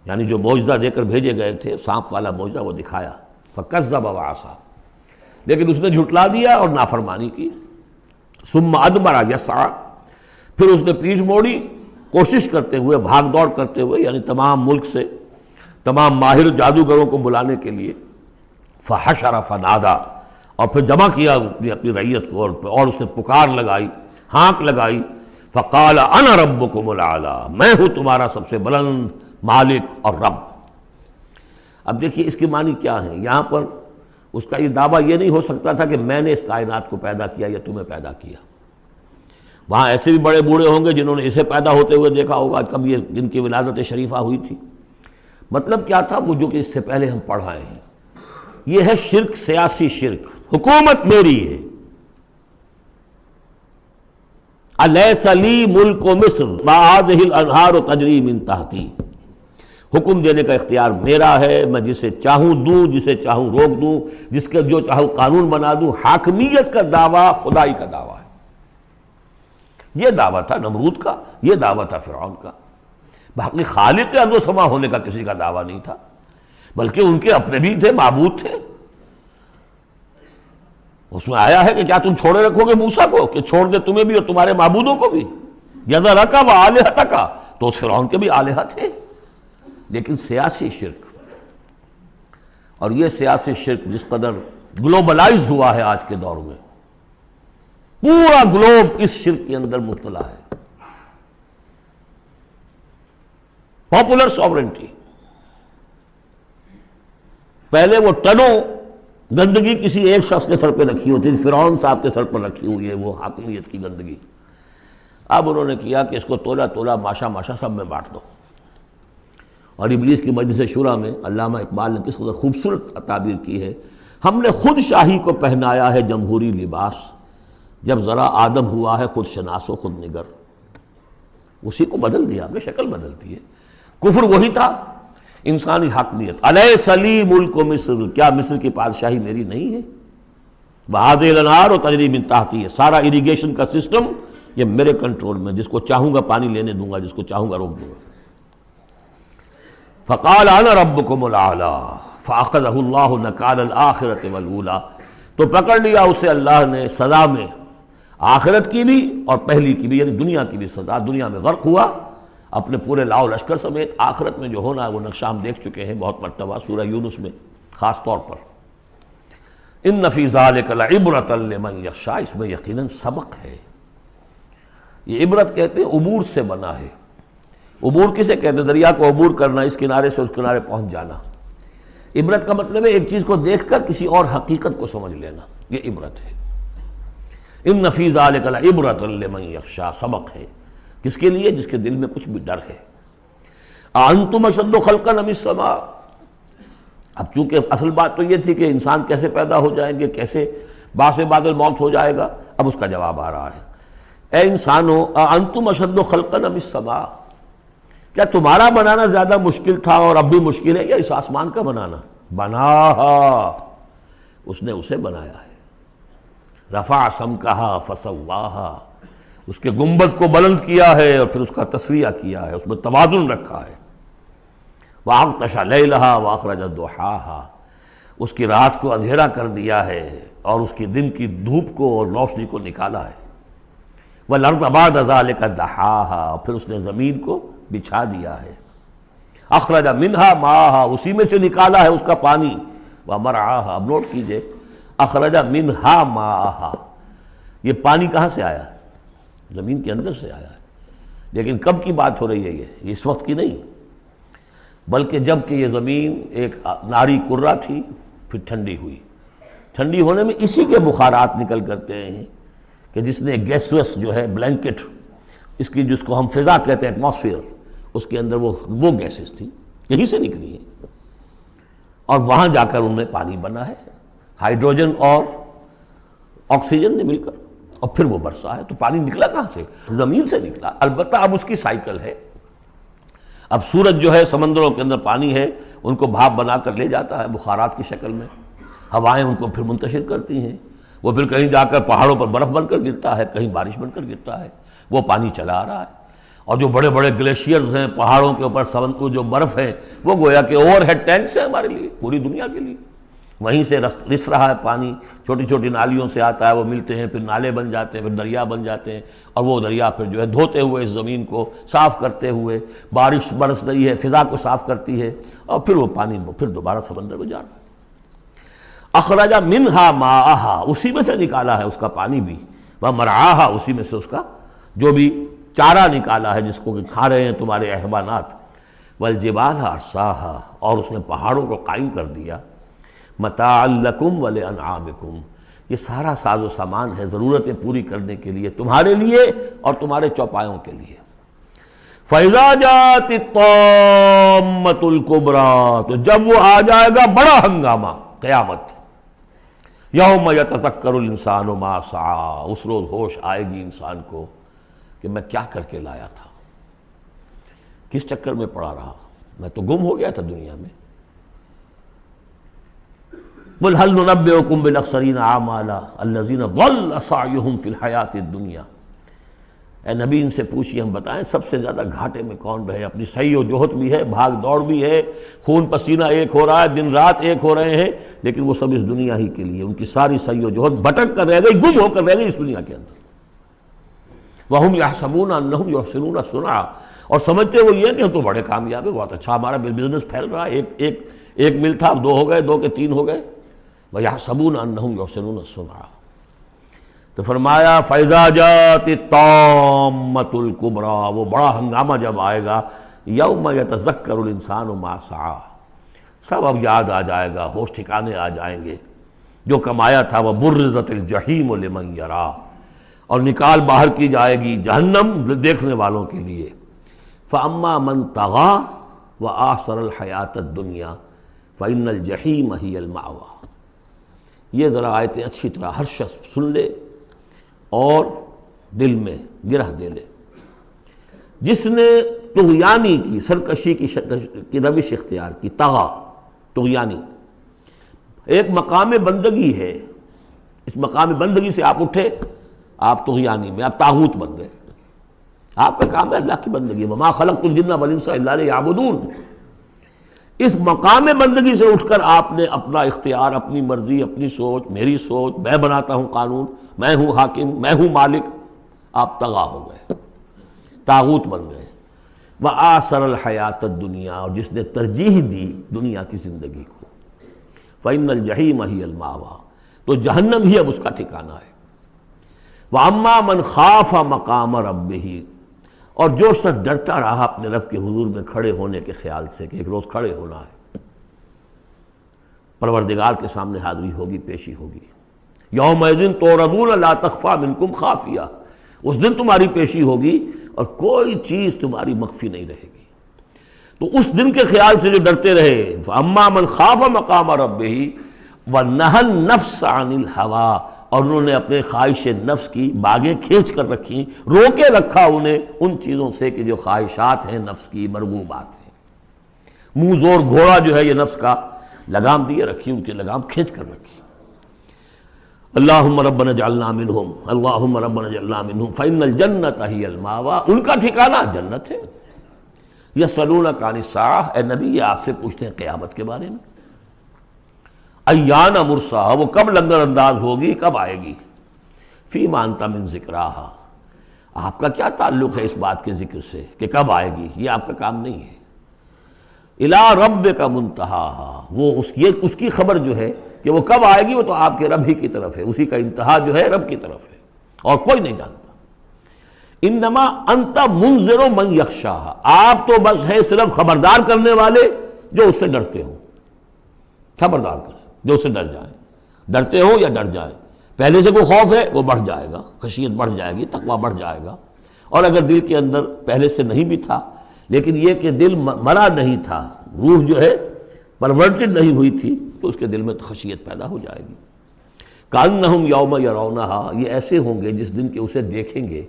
یعنی جو معجزہ دے کر بھیجے گئے تھے، سانپ والا معجزہ وہ دکھایا. فَكَذَّبَ وَعَصَىٰ، لیکن اس نے جھٹلا دیا اور نافرمانی کی. ثُمَّ أَدْبَرَ يَسْعَىٰ، پھر اس نے پیٹھ موڑی کوشش کرتے ہوئے، بھاگ دوڑ کرتے ہوئے، یعنی تمام ملک سے تمام ماہر جادوگروں کو بلانے کے لیے. فحشر فنادا، اور پھر جمع کیا اپنی رعیت کو، اور اس نے پکار لگائی، ہانک لگائی. فقال انا ربکم الاعلی، میں ہوں تمہارا سب سے بلند مالک اور رب. اب دیکھیے اس کی معنی کیا ہے. یہاں پر اس کا یہ دعویٰ یہ نہیں ہو سکتا تھا کہ میں نے اس کائنات کو پیدا کیا یا تمہیں پیدا کیا. وہاں ایسے بھی بڑے بوڑھے ہوں گے جنہوں نے اسے پیدا ہوتے ہوئے دیکھا ہوگا، کب یہ جن کی ولادت شریفہ ہوئی تھی. مطلب کیا تھا وہ جو کہ اس سے پہلے ہم پڑھ آئے ہیں. یہ ہے شرک، سیاسی شرک. حکومت میری ہے. الیس لی ملک مصر وہذہ الانہار تجری من تحتی، حکم دینے کا اختیار میرا ہے، میں جسے چاہوں دوں، جسے چاہوں روک دوں، جس کا جو چاہوں قانون بنا دوں. حاکمیت کا دعویٰ خدائی کا دعویٰ ہے. یہ دعویٰ تھا نمرود کا، یہ دعویٰ تھا فرعون کا. باقی خالق ارض و سما ہونے کا کسی کا دعویٰ نہیں تھا، بلکہ ان کے اپنے بھی تھے، معبود تھے. اس میں آیا ہے کہ کیا تم چھوڑے رکھو گے موسیٰ کو کہ چھوڑ دے تمہیں بھی اور تمہارے معبودوں کو بھی؟ یذرک و آلہتک، تو اس فرعون کے بھی آلہہ تھے. لیکن سیاسی شرک، اور یہ سیاسی شرک جس قدر گلوبلائز ہوا ہے آج کے دور میں، پورا گلوب اس شرک کے اندر مبتلا ہے. پاپولر سوورنٹی، پہلے وہ ٹنوں گندگی کسی ایک شخص کے سر پہ رکھی ہوتی تھی، فرعون صاحب کے سر پر رکھی ہوئی ہے وہ حاکمیت کی گندگی. اب انہوں نے کیا کہ اس کو تولا تولا ماشا ماشا سب میں بانٹ دو. اور ابلیس کی مجلس شورا میں علامہ اقبال نے کس قدر خوبصورت تعبیر کی ہے. ہم نے خود شاہی کو پہنایا ہے جمہوری لباس، جب ذرا آدم ہوا ہے خود شناس و خود نگر. اسی کو بدل دیا، ہم نے شکل بدل دی ہے. کفر وہی تھا، انسانی حاکمیت. الیس لی ملک مصر، کیا مصر کی بادشاہی میری نہیں ہے؟ وہذہ الانہار تجری من تحتی، سارا اریگیشن کا سسٹم یہ میرے کنٹرول میں، جس کو چاہوں گا پانی لینے دوں گا، جس کو چاہوں گا روک دوں گا. فقال انا ربکم الاعلی فاخذہ اللہ نکال الآخرۃ والاولی، تو پکڑ لیا اسے اللہ نے سزا میں، آخرت کی بھی اور پہلی کی بھی، یعنی دنیا کی بھی سزا. دنیا میں غرق ہوا اپنے پورے لاؤ لشکر سمیت. آخرت میں جو ہونا ہے وہ نقشہ ہم دیکھ چکے ہیں بہت مرتبہ سورہ یونس میں خاص طور پر. ان فی ذلک لعبرۃ لمن یخشی، اس میں یقیناً سبق ہے. یہ عبرت کہتے ہیں عبور سے بنا ہے. عبور کسے کہتے ہیں؟ دریا کو عبور کرنا، اس کنارے سے اس کنارے پہنچ جانا. عبرت کا مطلب ہے ایک چیز کو دیکھ کر کسی اور حقیقت کو سمجھ لینا، یہ عبرت ہے. ان فی ذلک لعبرۃ لمن یخشی، سبق ہے کس کے لیے؟ جس کے دل میں کچھ بھی ڈر ہے. اانتم اشد خلقا ام السماء. اب چونکہ اصل بات تو یہ تھی کہ انسان کیسے پیدا ہو جائیں گے، کیسے باعث بعد الموت ہو جائے گا، اب اس کا جواب آ رہا ہے. اے انسانو اانتم اشد خلقا ام السماء، کیا تمہارا بنانا زیادہ مشکل تھا اور اب بھی مشکل ہے یا اس آسمان کا بنانا؟ بناہا، اس نے اسے بنایا ہے. رفع سمکہا فسواہا، اس کے گنبد کو بلند کیا ہے اور پھر اس کا تسویہ کیا ہے، اس میں توازن رکھا ہے. وَأَغْطَشَ لَيْلَهَا وَأَخْرَجَ ضُحَاهَا، اس کی رات کو اندھیرا کر دیا ہے اور اس کی دن کی دھوپ کو اور روشنی کو نکالا ہے. وَالْأَرْضَ بَعْدَ ذَلِكَ دَحَاهَا، پھر اس نے زمین کو بچھا دیا ہے. اخرج منہا ماءها، اسی میں سے نکالا ہے اس کا پانی. ومرعاها، اب نوٹ کیجئے، اخرج منہا ماءها، یہ پانی کہاں سے آیا ہے؟ زمین کے اندر سے آیا ہے. لیکن کب کی بات ہو رہی ہے؟ یہ اس وقت کی نہیں، بلکہ جب کہ یہ زمین ایک ناری کرہ تھی، پھر ٹھنڈی ہوئی. ٹھنڈی ہونے میں اسی کے بخارات نکل کرتے ہیں کہ جس نے گیسوس جو ہے بلینکٹ، اس کی جس کو ہم فضا کہتے ہیں ایٹماسفیئر، اس کے اندر وہ گیسز تھی، یہیں سے نکلی ہیں اور وہاں جا کر ان میں پانی بنا ہے، ہائیڈروجن اور آکسیجن نے مل کر، اور پھر وہ برسا ہے. تو پانی نکلا کہاں سے؟ زمین سے نکلا. البتہ اب اس کی سائیکل ہے. اب سورج جو ہے سمندروں کے اندر پانی ہے، ان کو بھاپ بنا کر لے جاتا ہے بخارات کی شکل میں، ہوائیں ان کو پھر منتشر کرتی ہیں، وہ پھر کہیں جا کر پہاڑوں پر برف بن کر گرتا ہے، کہیں بارش بن کر گرتا ہے. وہ پانی چلا آ رہا ہے. اور جو بڑے بڑے گلیشیئرز ہیں پہاڑوں کے اوپر، سمندر جو برف ہے، وہ گویا کہ اوور ہیڈ ٹینکس ہیں ہمارے لیے، پوری دنیا کے لیے. وہیں سے رس رہا ہے پانی، چھوٹی چھوٹی نالیوں سے آتا ہے، وہ ملتے ہیں، پھر نالے بن جاتے ہیں، پھر دریا بن جاتے ہیں، اور وہ دریا پھر جو ہے دھوتے ہوئے اس زمین کو صاف کرتے ہوئے، بارش برس رہی ہے، فضا کو صاف کرتی ہے، اور پھر وہ پانی پھر دوبارہ سمندر میں جا رہا ہے. اخرج منہا ماءہا، اسی میں سے نکالا ہے اس کا پانی بھی. ومرعاہا، اسی میں سے اس کا جو بھی چارہ نکالا ہے جس کو کہ کھا رہے ہیں تمہارے حیوانات. والجبال ارساہا، اور اس نے پہاڑوں کو قائم کر دیا. متاعا لکم ولانعامکم، یہ سارا ساز و سامان ہے ضرورتیں پوری کرنے کے لیے، تمہارے لیے اور تمہارے چوپایوں کے لیے. فَإِذَا جَاءَتِ الطَّامَّةُ الْكُبْرَىٰ، تو جب وہ آ جائے گا بڑا ہنگامہ، قیامت. یوم یتذکر الانسان ما سعی، اس روز ہوش آئے گی انسان کو کہ میں کیا کر کے لایا تھا، کس چکر میں پڑا رہا، میں تو گم ہو گیا تھا دنیا میں. قُلْ هَلْ نُنَبِّئُكُمْ بِالْأَخْسَرِينَ أَعْمَالًا الَّذِينَ ضَلَّ سَعْيُهُمْ فِي الْحَيَاةِ الدُّنْيَا. اے نبی ان سے پوچھئے، ہم بتائیں سب سے زیادہ گھاٹے میں کون رہے، اپنی سعی و جہد بھی ہے، بھاگ دوڑ بھی ہے، خون پسینہ ایک ہو رہا ہے، دن رات ایک ہو رہے ہیں، لیکن وہ سب اس دنیا ہی کے لیے، ان کی ساری سعی و جہد بھٹک کر رہ گئی، گم ہو کر رہ گئی اس دنیا کے اندر. وَهُمْ يَحْسَبُونَ أَنَّهُمْ يُحْسِنُونَ صُنْعًا، اور سمجھتے وہ یہ کہ ہم تو بڑے کامیاب ہیں، بہت اچھا ہمارا بزنس پھیل رہا ہے، ایک مل تھا اب دو ہو گئے، دو کے تین ہو گئے. وَيَحْسَبُونَ أَنَّهُمْ يُحْسِنُونَ صُنْعًا. تو فرمایا فَإِذَا جَاءَتِ الطَّامَّةُ الْكُبْرَىٰ، وہ بڑا ہنگامہ جب آئے گا، یوم یتذکر الانسان ما سعی، سب اب یاد آ جائے گا، ہوش ٹھکانے آ جائیں گے، جو کمایا تھا. وَبُرِّزَتِ الْجَحِیمُ لِمَن یَرَىٰ، اور نکال باہر کی جائے گی جہنم دیکھنے والوں کے لیے. فَأَمَّا مَن طَغَىٰ وَآثَرَ الْحَیَاةَ الدُّنْیَا فَإِنَّ الْجَحِیمَ ہِیَ الْمَأْوَىٰ. یہ ذرا آیتیں اچھی طرح ہر شخص سن لے اور دل میں گرہ دے لے. جس نے طغیانی کی، سرکشی کی روش اختیار کی، طغا طغیانی، ایک مقام بندگی ہے، اس مقام بندگی سے آپ اٹھے، آپ طغیانی میں، آپ طاغوت بن گئے. آپ کا کام ہے اللہ کی بندگی. وما خلقت الجن والانس الا لیعبدون. اس مقام بندگی سے اٹھ کر آپ نے اپنا اختیار، اپنی مرضی، اپنی سوچ، میری سوچ، میں بناتا ہوں قانون، میں ہوں حاکم، میں ہوں مالک، آپ طغا ہو گئے، طاغوت بن گئے. وآثر الحیات الدنیا، اور جس نے ترجیح دی دنیا کی زندگی کو، فإن الجحیم ہی المأویٰ، تو جہنم ہی اب اس کا ٹھکانہ ہے. وأما من خاف مقام ربہ، اور جو شخص ڈرتا رہا اپنے رب کے حضور میں کھڑے ہونے کے خیال سے کہ ایک روز کھڑے ہونا ہے، پروردگار کے سامنے حاضری ہوگی، پیشی ہوگی. یومئذ تعرضون لا تخفی منکم خافیہ، اس دن تمہاری پیشی ہوگی اور کوئی چیز تمہاری مخفی نہیں رہے گی. تو اس دن کے خیال سے جو ڈرتے رہے، فَأَمَّا مَنْ خَافَ مَقَامَ رَبِّهِ وَنَهَى النَّفْسَ عَنِ الْهَوَىٰ، اور انہوں نے اپنے خواہش نفس کی باغیں کھینچ کر رکھی، روکے رکھا انہیں ان چیزوں سے کہ جو خواہشات ہیں نفس کی، مرغوبات ہیں۔ منہ زور گھوڑا جو ہے یہ نفس کا لگام دیے رکھی، ان کی لگام کھینچ کر رکھی۔ اللہم ربنا اجعلنا منہم، اللہم ربنا اجعلنا منہم فإن الجنۃ ہی المأویٰ، ان کا ٹھکانہ جنت ہے۔ یسألونک عن الساعہ، اے نبی یہ آپ سے پوچھتے ہیں قیامت کے بارے میں، ایان مرساہا، وہ کب لنگر انداز ہوگی، کب آئے گی، فیما انت من ذکراہا، آپ کا کیا تعلق ہے اس بات کے ذکر سے کہ کب آئے گی، یہ آپ کا کام نہیں ہے۔ الی ربک منتہاہا، وہ اس کی خبر جو ہے کہ وہ کب آئے گی وہ تو آپ کے رب ہی کی طرف ہے، اسی کا انتہا جو ہے رب کی طرف ہے، اور کوئی نہیں جانتا۔ انما انت منذر من یخشاہا، آپ تو بس ہے صرف خبردار کرنے والے جو اس سے ڈرتے ہوں، خبردار کریں جو اس سے ڈر جائیں، ڈرتے ہو یا ڈر جائیں۔ پہلے سے کوئی خوف ہے وہ بڑھ جائے گا، خشیت بڑھ جائے گی، تقویٰ بڑھ جائے گا، اور اگر دل کے اندر پہلے سے نہیں بھی تھا لیکن یہ کہ دل مرا نہیں تھا، روح جو ہے پرورٹڈ نہیں ہوئی تھی، تو اس کے دل میں خشیت پیدا ہو جائے گی۔ کأنہم یوم یرونہا، یہ ایسے ہوں گے جس دن کہ اسے دیکھیں گے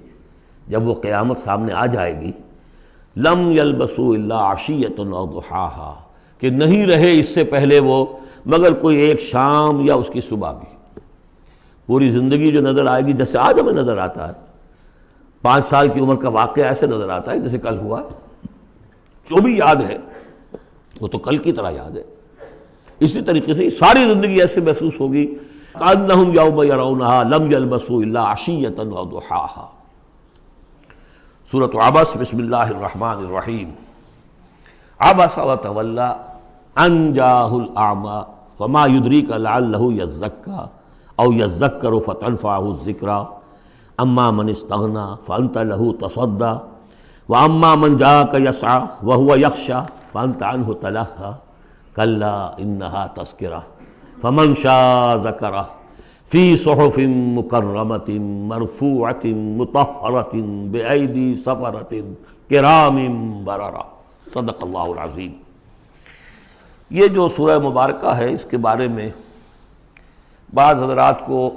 جب وہ قیامت سامنے آ جائے گی، لم یلبسوا الا عشیۃ او ضحاہا، کہ نہیں رہے اس سے پہلے وہ مگر کوئی ایک شام یا اس کی صبح بھی۔ پوری زندگی جو نظر آئے گی جیسے آج ہمیں نظر آتا ہے، 5 سال کی عمر کا واقعہ ایسے نظر آتا ہے جیسے کل ہوا، جو بھی یاد ہے وہ تو کل کی طرح یاد ہے۔ اسی طریقے سے ساری زندگی ایسے محسوس ہوگی، کأنہم یوم یرونہا لم یلبسوا الا عشیۃ او ضحاہا۔ سورۃ عبس، بسم اللہ الرحمن الرحیم۔ عبس وتولی ان جاءہ الاعمی وما یدریک لعلہ یزکی او یذکر فتنفعہ الذکریٰ اما من استغنی فانت لہ تصدی واما من جاءک یسعی وہو یخشی فانت عنہ تلہی کلا انہا تذکرہ فمن شاء ذکرہ فی صحف مکرمۃ مرفوعۃ مطہرۃ بأیدی سفرۃ کرام بررہ۔ صدق اللہ العظیم۔ یہ جو سورہ مبارکہ ہے اس کے بارے میں بعض حضرات کو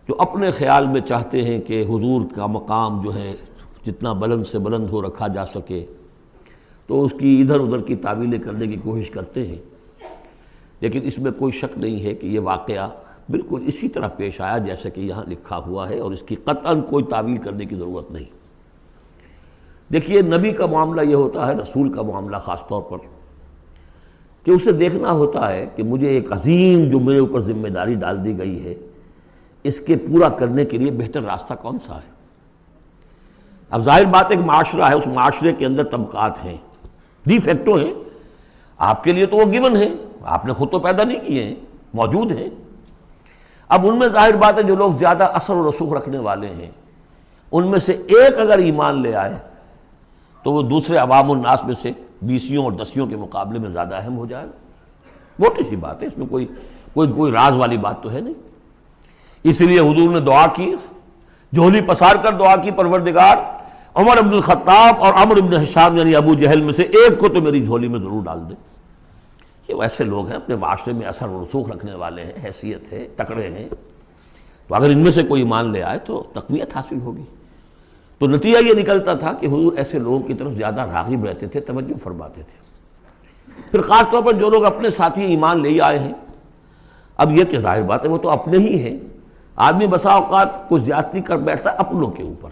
جو اپنے خیال میں چاہتے ہیں کہ حضور کا مقام جو ہے جتنا بلند سے بلند ہو رکھا جا سکے تو اس کی ادھر ادھر کی تعویلیں کرنے کی کوشش کرتے ہیں، لیکن اس میں کوئی شک نہیں ہے کہ یہ واقعہ بالکل اسی طرح پیش آیا جیسا کہ یہاں لکھا ہوا ہے، اور اس کی قطعاً کوئی تعویل کرنے کی ضرورت نہیں۔ دیکھیے نبی کا معاملہ یہ ہوتا ہے، رسول کا معاملہ خاص طور پر، کہ اسے دیکھنا ہوتا ہے کہ مجھے ایک عظیم جو میرے اوپر ذمہ داری ڈال دی گئی ہے اس کے پورا کرنے کے لیے بہتر راستہ کون سا ہے۔ اب ظاہر بات ایک معاشرہ ہے، اس معاشرے کے اندر طبقات ہیں، ڈی فیکٹو ہیں، آپ کے لیے تو وہ گیون ہیں، آپ نے خود تو پیدا نہیں کیے ہیں، موجود ہیں۔ اب ان میں ظاہر بات ہے جو لوگ زیادہ اثر و رسوخ رکھنے والے ہیں ان میں سے ایک اگر ایمان لے آئے تو وہ دوسرے عوام الناس میں سے 20 اور 10 کے مقابلے میں زیادہ اہم ہو جائے گا۔ موٹی سی بات ہے، اس میں کوئی راز والی بات تو ہے نہیں۔ اس لیے حضور نے دعا کی، جھولی پسار کر دعا کی، پروردگار عمر بن الخطاب اور عمرو بن ہشام یعنی ابو جہل میں سے ایک کو تو میری جھولی میں ضرور ڈال دے۔ یہ ویسے لوگ ہیں اپنے معاشرے میں اثر و رسوخ رکھنے والے ہیں، حیثیت ہے، تکڑے ہیں، تو اگر ان میں سے کوئی ایمان لے آئے تو تقویت حاصل ہوگی۔ تو نتیجہ یہ نکلتا تھا کہ حضور ایسے لوگوں کی طرف زیادہ راغب رہتے تھے، توجہ فرماتے تھے۔ پھر خاص طور پر جو لوگ اپنے ساتھی ایمان لے آئے ہیں، اب یہ کہ ظاہر بات ہے وہ تو اپنے ہی ہیں، آدمی بسا اوقات کوئی زیادتی کر بیٹھتا ہے اپنوں کے اوپر،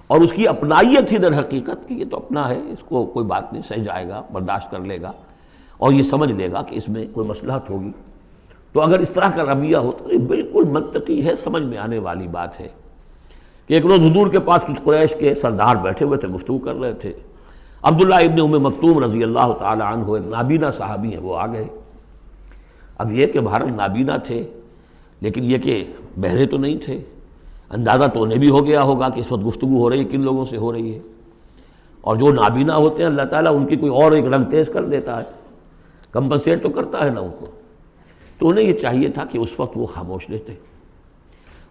اور اس کی اپنائیت ہی در حقیقت کہ یہ تو اپنا ہے، اس کو کوئی بات نہیں، سہ جائے گا، برداشت کر لے گا، اور یہ سمجھ لے گا کہ اس میں کوئی مصلحت ہوگی۔ تو اگر اس طرح کا رویہ ہو تو یہ بالکل منطقی ہے، سمجھ میں آنے والی بات ہے کہ ایک روز حضور کے پاس کچھ قریش کے سردار بیٹھے ہوئے تھے، گفتگو کر رہے تھے۔ عبداللہ ابن ام مکتوم رضی اللہ تعالی عنہ ایک نابینا صحابی ہیں، وہ آ گئے۔ اب یہ کہ بہرحال نابینا تھے لیکن یہ کہ بہرے تو نہیں تھے، اندازہ تو انہیں بھی ہو گیا ہوگا کہ اس وقت گفتگو ہو رہی ہے کن لوگوں سے ہو رہی ہے، اور جو نابینا ہوتے ہیں اللہ تعالیٰ ان کی کوئی اور ایک رنگ تیز کر دیتا ہے، کمپنسیٹ تو کرتا ہے نا ان کو۔ تو انہیں یہ چاہیے تھا کہ اس وقت وہ خاموش رہتے،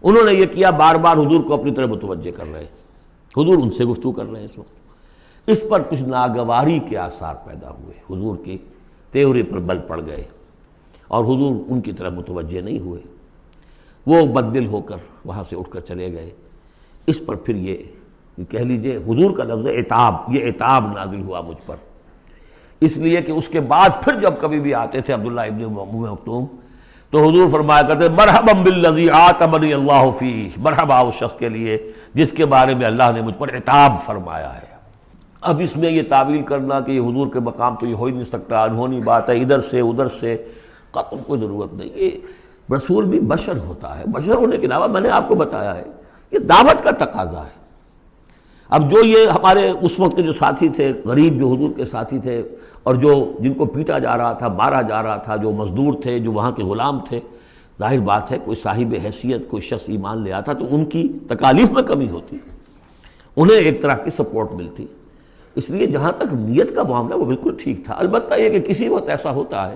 انہوں نے یہ کیا، بار بار حضور کو اپنی طرف متوجہ کر رہے ہیں، حضور ان سے گفتگو کر رہے ہیں اس وقت۔ اس پر کچھ ناگواری کے آثار پیدا ہوئے، حضور کے تیورے پر بل پڑ گئے اور حضور ان کی طرف متوجہ نہیں ہوئے، وہ بددل ہو کر وہاں سے اٹھ کر چلے گئے۔ اس پر پھر یہ کہہ لیجئے حضور کا لفظ عتاب، یہ عتاب نازل ہوا مجھ پر، اس لیے کہ اس کے بعد پھر جب کبھی بھی آتے تھے عبداللہ ابن ام مکتوم تو حضور فرمایا کرتے مرحبا بالذی عاتبنی اللہ فیہ، مرحبا اس شخص کے لیے جس کے بارے میں اللہ نے مجھ پر عتاب فرمایا ہے۔ اب اس میں یہ تعویل کرنا کہ یہ حضور کے مقام تو یہ ہو ہی نہیں سکتا، انہونی بات ہے، ادھر سے ادھر سے، قطعاً کوئی ضرورت نہیں۔ یہ رسول بھی بشر ہوتا ہے، بشر ہونے کے علاوہ میں نے آپ کو بتایا ہے یہ دعوت کا تقاضا ہے۔ اب جو یہ ہمارے اس وقت کے جو ساتھی تھے، غریب جو حضور کے ساتھی تھے، اور جو جن کو پیٹا جا رہا تھا، مارا جا رہا تھا، جو مزدور تھے، جو وہاں کے غلام تھے، ظاہر بات ہے کوئی صاحب حیثیت کوئی شخص ایمان لے آتا تو ان کی تکالیف میں کمی ہوتی، انہیں ایک طرح کی سپورٹ ملتی۔ اس لیے جہاں تک نیت کا معاملہ وہ بالکل ٹھیک تھا۔ البتہ یہ کہ کسی وقت ایسا ہوتا ہے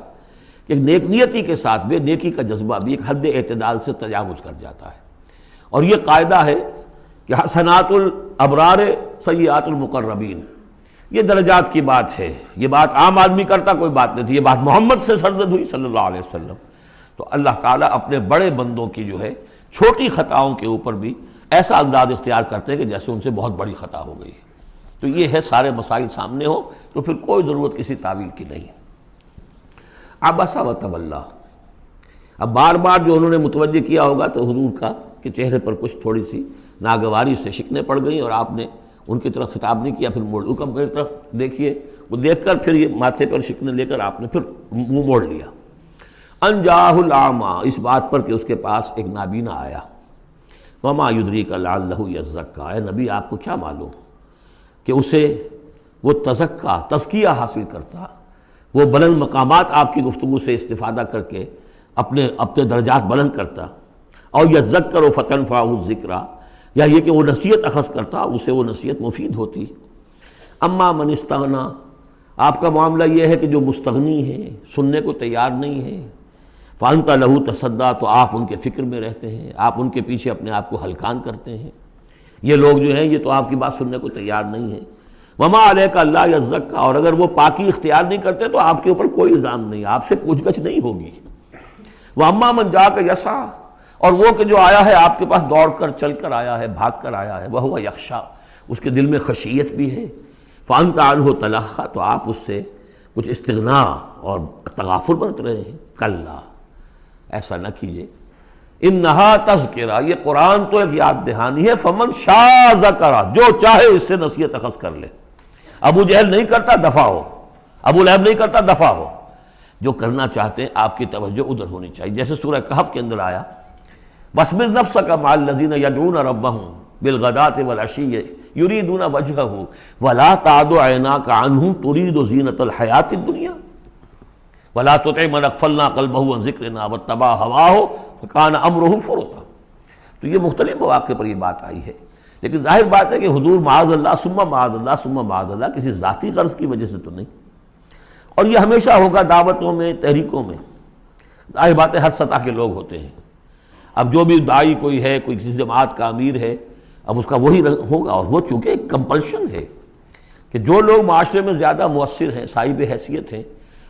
کہ نیک نیتی کے ساتھ بے نیکی کا جذبہ بھی ایک حد اعتدال سے تجاوز کر جاتا ہے، اور یہ قاعدہ ہے کہ حسنات الابرار سیئات المقربین، یہ درجات کی بات ہے، یہ بات عام آدمی کرتا کوئی بات نہیں تھی، یہ بات محمد سے سرزد ہوئی صلی اللہ علیہ وسلم۔ تو اللہ تعالیٰ اپنے بڑے بندوں کی جو ہے چھوٹی خطاؤں کے اوپر بھی ایسا انداز اختیار کرتے ہیں کہ جیسے ان سے بہت بڑی خطا ہو گئی ہے۔ تو یہ ہے سارے مسائل سامنے ہو تو پھر کوئی ضرورت کسی تعویل کی نہیں۔ عبس وتولی، اب بار بار جو انہوں نے متوجہ کیا ہوگا تو حضور کا کہ چہرے پر کچھ تھوڑی سی ناگواری سے شکنیں پڑ گئیں، اور آپ نے ان کی طرف خطاب نہیں کیا، پھر موڑ حکم میری طرف دیکھیے، وہ دیکھ کر پھر یہ ماتھے پر شکنیں لے کر آپ نے پھر منہ موڑ لیا۔ ان جاءہ الاعمیٰ، اس بات پر کہ اس کے پاس ایک نابینا آیا۔ وما یدریک لعلہ یزکیٰ، اے نبی آپ کو کیا معلوم کہ اسے وہ تزکیہ حاصل کرتا، وہ بلند مقامات آپ کی گفتگو سے استفادہ کر کے اپنے درجات بلند کرتا، اور یذکر فتنفعہ الذکریٰ، یا یہ کہ وہ نصیحت اخذ کرتا اسے وہ نصیحت مفید ہوتی۔ اما من استغنی، آپ کا معاملہ یہ ہے کہ جو مستغنی ہے، سننے کو تیار نہیں ہے، فانت لہ تصدیٰ، تو آپ ان کے فکر میں رہتے ہیں، آپ ان کے پیچھے اپنے آپ کو ہلکان کرتے ہیں۔ یہ لوگ جو ہیں یہ تو آپ کی بات سننے کو تیار نہیں ہیں۔ وما علیک اللہ یزکیٰ، اور اگر وہ پاکی اختیار نہیں کرتے تو آپ کے اوپر کوئی الزام نہیں، آپ سے پوچھ گچھ نہیں ہوگی۔ واما من جاءک یسعیٰ، اور وہ کہ جو آیا ہے آپ کے پاس دوڑ کر چل کر آیا ہے، بھاگ کر آیا ہے، وہو یخشیٰ، اس کے دل میں خشیت بھی ہے، فانت عنہ تلہیٰ، تو آپ اس سے کچھ استغنا اور تغافل برت رہے ہیں۔ کلا، ایسا نہ کیجیے، انہا تذکرہ، یہ قرآن تو ایک یاد دہانی ہے، فمن شاء ذکرہ، جو چاہے اس سے نصیحت اخذ کر لے۔ ابو جہل نہیں کرتا دفع ہو، ابو لہب نہیں کرتا دفع ہو، جو کرنا چاہتے ہیں آپ کی توجہ ادھر ہونی چاہیے، جیسے سورہ کہف کے اندر آیا وَاصْبِرْ نَفْسَكَ مَعَ الَّذِينَ يَدْعُونَ رَبَّهُمْ بِالْغَدَاةِ وَالْعَشِيِّ يُرِيدُونَ وَجْهَهُ وَلَا تَعْدُ عَيْنَاكَ عَنْهُمْ تُرِيدُ زِينَةَ الْحَيَاةِ الدُّنْيَا وَلَا تُطِعْ مَنْ أَغْفَلْنَا قَلْبَهُ عَنْ ذِكْرِنَا وَاتَّبَعَ هَوَاهُ فَكَانَ أَمْرُهُ فُرُطًا۔ تو یہ مختلف مواقع پر یہ بات آئی ہے، لیکن ظاہر بات ہے کہ حضور معاذ اللہ ثم معاذ اللہ ثم معاذ اللہ کسی ذاتی غرض کی وجہ سے تو نہیں، اور یہ ہمیشہ ہوگا دعوتوں میں، تحریکوں میں، ظاہر بات ہے ہر سطح کے لوگ ہوتے ہیں۔ اب جو بھی داعی کوئی ہے، کوئی کسی جماعت کا امیر ہے، اب اس کا وہی ہوگا، اور وہ چونکہ ایک کمپلشن ہے کہ جو لوگ معاشرے میں زیادہ مؤثر ہیں، صاحب حیثیت ہیں،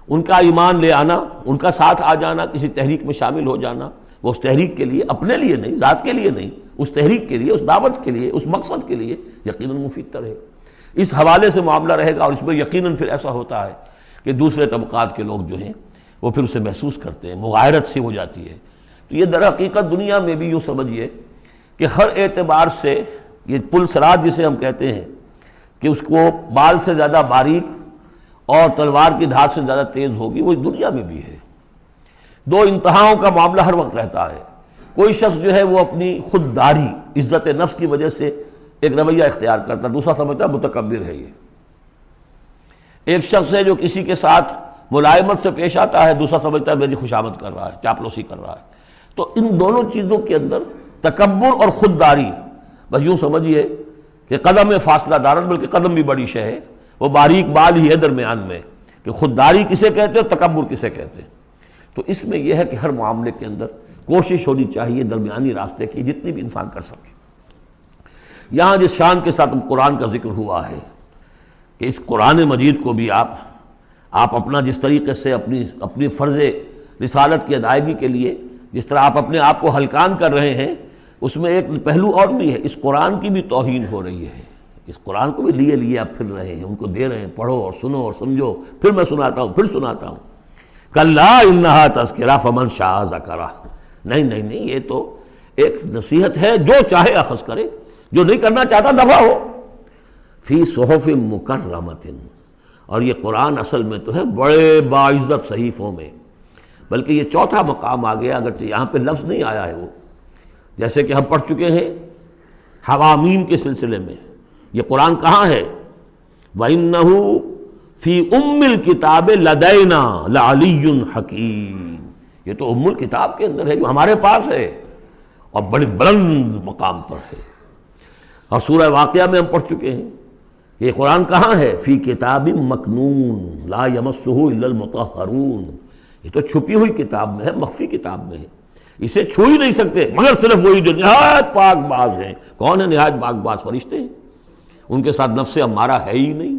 ان کا ایمان لے آنا، ان کا ساتھ آ جانا، کسی تحریک میں شامل ہو جانا، وہ اس تحریک کے لیے، اپنے لیے نہیں، ذات کے لیے نہیں، اس تحریک کے لیے، اس دعوت کے لیے، اس مقصد کے لیے یقیناً مفید تر ہے۔ اس حوالے سے معاملہ رہے گا، اور اس میں یقیناً پھر ایسا ہوتا ہے کہ دوسرے طبقات کے لوگ جو ہیں وہ پھر اسے محسوس کرتے ہیں، مغایرت سی ہو جاتی ہے۔ تو یہ در حقیقت دنیا میں بھی یوں سمجھیے کہ ہر اعتبار سے یہ پل صراط جسے ہم کہتے ہیں کہ اس کو بال سے زیادہ باریک اور تلوار کی دھار سے زیادہ تیز ہوگی، وہ دنیا میں بھی ہے۔ دو انتہاؤں کا معاملہ ہر وقت رہتا ہے۔ کوئی شخص جو ہے وہ اپنی خودداری، عزت نفس کی وجہ سے ایک رویہ اختیار کرتا، دوسرا سمجھتا متکبر ہے۔ یہ ایک شخص ہے جو کسی کے ساتھ ملائمت سے پیش آتا ہے، دوسرا سمجھتا ہے میری خوشامد کر رہا ہے، چاپلوسی کر رہا ہے۔ تو ان دونوں چیزوں کے اندر تکبر اور خودداری، بس یوں سمجھیے کہ قدم میں فاصلہ دارن، بلکہ قدم بھی بڑی شے ہے، وہ باریک بال ہی ہے درمیان میں کہ خودداری کسے کہتے ہیں اور تکبر کسے کہتے ہیں۔ تو اس میں یہ ہے کہ ہر معاملے کے اندر کوشش ہونی چاہیے درمیانی راستے کی، جتنی بھی انسان کر سکے۔ یہاں جس شان کے ساتھ قرآن کا ذکر ہوا ہے کہ اس قرآن مجید کو بھی آپ اپنا جس طریقے سے اپنی فرض رسالت کی ادائیگی کے لیے جس طرح آپ اپنے آپ کو ہلکان کر رہے ہیں، اس میں ایک پہلو اور بھی ہے، اس قرآن کی بھی توہین ہو رہی ہے۔ اس قرآن کو بھی لیے آپ پھر رہے ہیں، ان کو دے رہے ہیں، پڑھو اور سنو اور سمجھو، پھر میں سناتا ہوں، پھر سناتا ہوں۔ کلا انہا تذکرہ فمن شاء ذکرہ، نہیں، یہ تو ایک نصیحت ہے، جو چاہے اخذ کرے، جو نہیں کرنا چاہتا دفع ہو۔ فی صحف مکرمۃ، اور یہ قرآن اصل میں تو ہے بڑے باعزت صحیفوں میں، بلکہ یہ چوتھا مقام آ گیا، اگرچہ یہاں پہ لفظ نہیں آیا ہے وہ، جیسے کہ ہم پڑھ چکے ہیں حوامیم کے سلسلے میں۔ یہ قرآن کہاں ہے؟ وَإِنَّهُ فِي أُمِّ الْكِتَابِ لَدَيْنَا لَعَلِيٌّ حَكِيمٌ، یہ تو ام الکتاب کے اندر ہے جو ہمارے پاس ہے اور بڑی بلند مقام پر ہے۔ اور سورہ واقعہ میں ہم پڑھ چکے ہیں کہ یہ قرآن کہاں ہے؟ فی کتاب مکنون لا یمسہ الا المطہرون، یہ تو چھپی ہوئی کتاب میں ہے، مخفی کتاب میں ہے، اسے چھو ہی نہیں سکتے مگر صرف وہی جو نہایت پاک باز ہیں۔ کون ہے نہایت پاک باز؟ فرشتے ہیں، ان کے ساتھ نفس امارہ ہے ہی نہیں،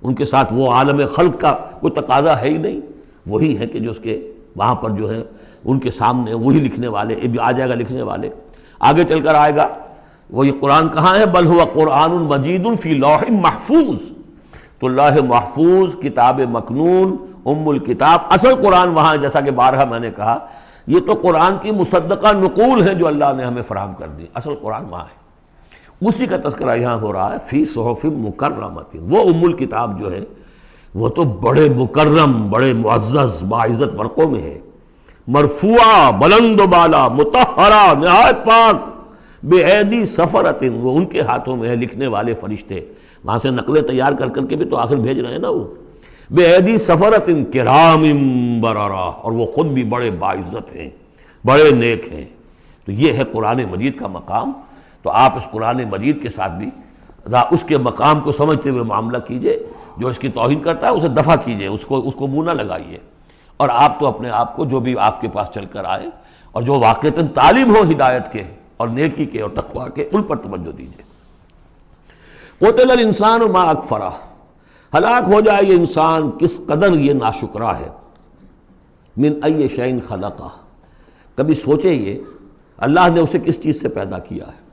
ان کے ساتھ وہ عالم خلق کا کوئی تقاضا ہے ہی نہیں، وہی ہے کہ جو اس کے وہاں پر جو ہے ان کے سامنے وہی لکھنے والے، آ جائے گا لکھنے والے، آگے چل کر آئے گا۔ وہ یہ قرآن کہاں ہے؟ بل ہوا قرآن مجید فی لوح محفوظ، تو لوح محفوظ، کتاب مکنون، ام الکتاب، اصل قرآن وہاں، جیسا کہ بارہا میں نے کہا، یہ تو قرآن کی مصدقہ نقول ہے جو اللہ نے ہمیں فراہم کر دی، اصل قرآن وہاں ہے، اسی کا تذکرہ یہاں ہو رہا ہے فی صحف مکرمۃ۔ وہ ام الکتاب جو ہے وہ تو بڑے مکرم، بڑے معزز باعزت ورقوں میں ہے، مرفوعہ، بلند و بالا، مطہرہ، نہایت پاک، بے ایدی سفرۃ، وہ ان کے ہاتھوں میں ہے، لکھنے والے فرشتے، وہاں سے نقلیں تیار کر کر کے بھی تو آخر بھیج رہے ہیں نا وہ، بے ایدی سفرۃ کرام بررہ، اور وہ خود بھی بڑے باعزت ہیں، بڑے نیک ہیں۔ تو یہ ہے قرآن مجید کا مقام۔ تو آپ اس قرآن مجید کے ساتھ بھی اس کے مقام کو سمجھتے ہوئے معاملہ کیجئے، جو اس کی توہین کرتا ہے اسے دفع کیجئے، اس کو منہ نہ لگائیے، اور آپ تو اپنے آپ کو جو بھی آپ کے پاس چل کر آئے اور جو واقعتاً طالب ہو ہدایت کے اور نیکی کے اور تقویٰ کے، ان پر توجہ دیجئے۔ قتل الانسان ما اکفرہ، ہلاک ہو جائے یہ انسان کس قدر یہ ناشکرا ہے۔ من ای شیء خلقہ، کبھی سوچے یہ اللہ نے اسے کس چیز سے پیدا کیا ہے؟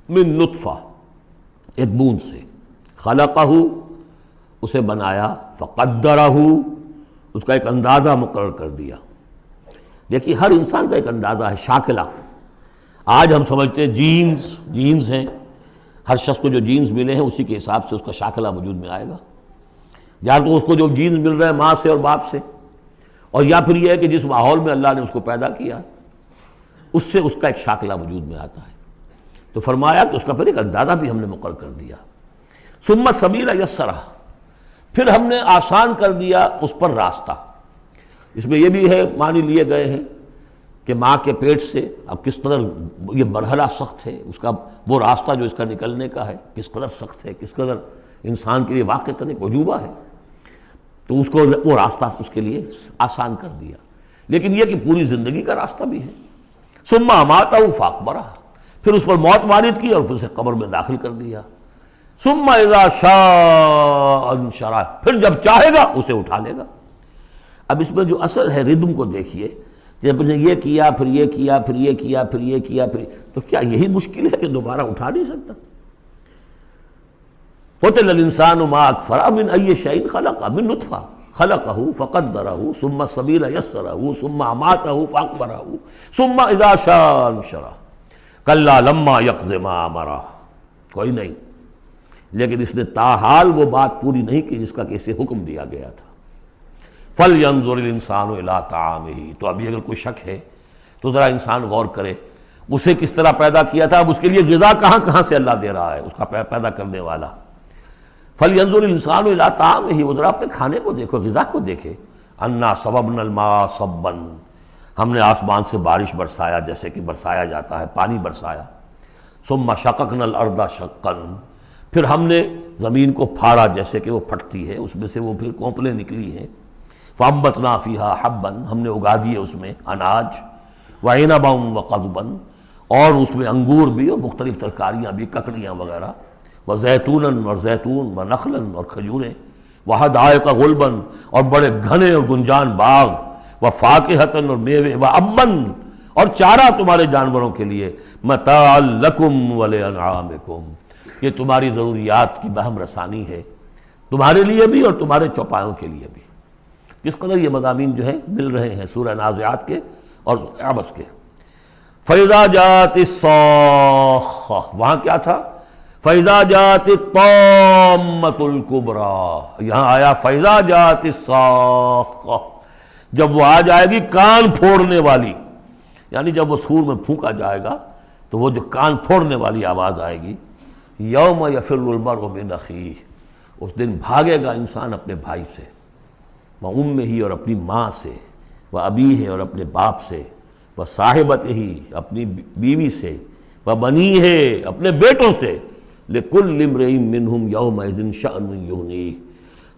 من نطفہ، ایک بوند سے، خلقہ، اسے بنایا، فقدرہ، اس کا ایک اندازہ مقرر کر دیا۔ دیکھیے ہر انسان کا ایک اندازہ ہے، شاکلہ۔ آج ہم سمجھتے ہیں جینز ہیں، ہر شخص کو جو جینز ملے ہیں اسی کے حساب سے اس کا شاکلہ وجود میں آئے گا، یا تو اس کو جو جینز مل رہا ہے ماں سے اور باپ سے، اور یا پھر یہ ہے کہ جس ماحول میں اللہ نے اس کو پیدا کیا اس سے اس کا ایک شاکلہ وجود میں آتا ہے۔ تو فرمایا کہ اس کا پھر ایک اندازہ بھی ہم نے مقرر کر دیا۔ ثم السبیل یسرہ، پھر ہم نے آسان کر دیا اس پر راستہ۔ اس میں یہ بھی ہے، معنی لیے گئے ہیں کہ ماں کے پیٹ سے اب کس قدر یہ مرحلہ سخت ہے، اس کا وہ راستہ جو اس کا نکلنے کا ہے کس قدر سخت ہے، کس قدر انسان کے لیے واقعتاً ایک عجوبہ ہے، تو اس کو وہ راستہ اس کے لیے آسان کر دیا۔ لیکن یہ کہ پوری زندگی کا راستہ بھی ہے۔ ثم اماتہ فاقبرہ، پھر اس پر موت وارد کی اور پھر اسے قبر میں داخل کر دیا۔ ثم اذا شاء انشرہ، پھر جب چاہے گا اسے اٹھا لے گا۔ اب اس میں جو اصل ہے ردم کو دیکھیے، جب نے یہ کیا پھر یہ کیا پھر یہ کیا پھر یہ کیا پھر، تو کیا یہی مشکل ہے کہ دوبارہ اٹھا نہیں سکتا؟ قتل الانسان ما اکفرہ من ای شیء خلقہ، من نطفہ خلقہ فقدرہ ثم السبیل یسرہ ثم اماتہ فاقبرہ ثم اذا شاء انشرہ کلا لما یقض ما امرہ۔ کوئی نہیں، لیکن اس نے تاحال وہ بات پوری نہیں کی جس کا کہ اسے حکم دیا گیا تھا۔ فَلْيَنظُرِ الْإِنسَانُ إِلَىٰ طَعَامِهِ، تو ابھی اگر کوئی شک ہے تو ذرا انسان غور کرے، اسے کس طرح پیدا کیا تھا، اب اس کے لیے غذا کہاں سے اللہ دے رہا ہے، اس کا پیدا کرنے والا۔ فَلْيَنظُرِ الْإِنسَانُ إِلَىٰ طَعَامِهِ، وہ ذرا اپنے کھانے کو دیکھو، غذا کو دیکھے۔ أَنَّا صَبَبْنَا الْمَاءَ صَبًّا، ہم نے آسمان سے بارش برسایا جیسے کہ برسایا جاتا ہے، پانی برسایا۔ ثُمَّ شَقَقْنَا الْأَرْضَ شَقًّا، پھر ہم نے زمین کو پھاڑا جیسے کہ وہ پھٹتی ہے، اس میں سے وہ پھر کونپلیں نکلی ہیں۔ فَأَنبَتْنَا فِيهَا حَبًّا، ہم نے اگا دیے اس میں اناج، وَعِنَبًا وَقَضْبًا، اور اس میں انگور بھی اور مختلف ترکاریاں بھی، ککڑیاں وغیرہ، وزیتون اور زیتون ونخلا اور کھجوریں، وحدائق غلبا اور بڑے گھنے اور گنجان باغ، وفاکہۃ اور میوے، وابا اور چارہ تمہارے جانوروں کے لیے، متاعا لکم ولانعامکم، یہ تمہاری ضروریات کی بہم رسانی ہے، تمہارے لیے بھی اور تمہارے چوپایوں کے لیے بھی۔ کس قدر یہ مضامین جو ہیں مل رہے ہیں سورہ نازعات کے اور عبس کے۔ فَإِذَا جَاءَتِ الصَّاخَّةُ، وہاں کیا تھا؟ فَإِذَا جَاءَتِ الطَّامَّةُ الْكُبْرَىٰ، یہاں آیا فَإِذَا جَاءَتِ الصَّاخَّةُ، جب وہ آ جائے گی کان پھوڑنے والی، یعنی جب وہ سور میں پھونکا جائے گا تو وہ جو کان پھوڑنے والی آواز آئے گی۔ یوم یفر المرء من اخیہ، اس دن بھاگے گا انسان اپنے بھائی سے، وامہ اور اپنی ماں سے، وابیہ اور اپنے باپ سے، وصاحبتہ اپنی بیوی سے، وبنیہ اپنے بیٹوں سے، لکل امرئ منہم یومئذ شأن یغنیہ،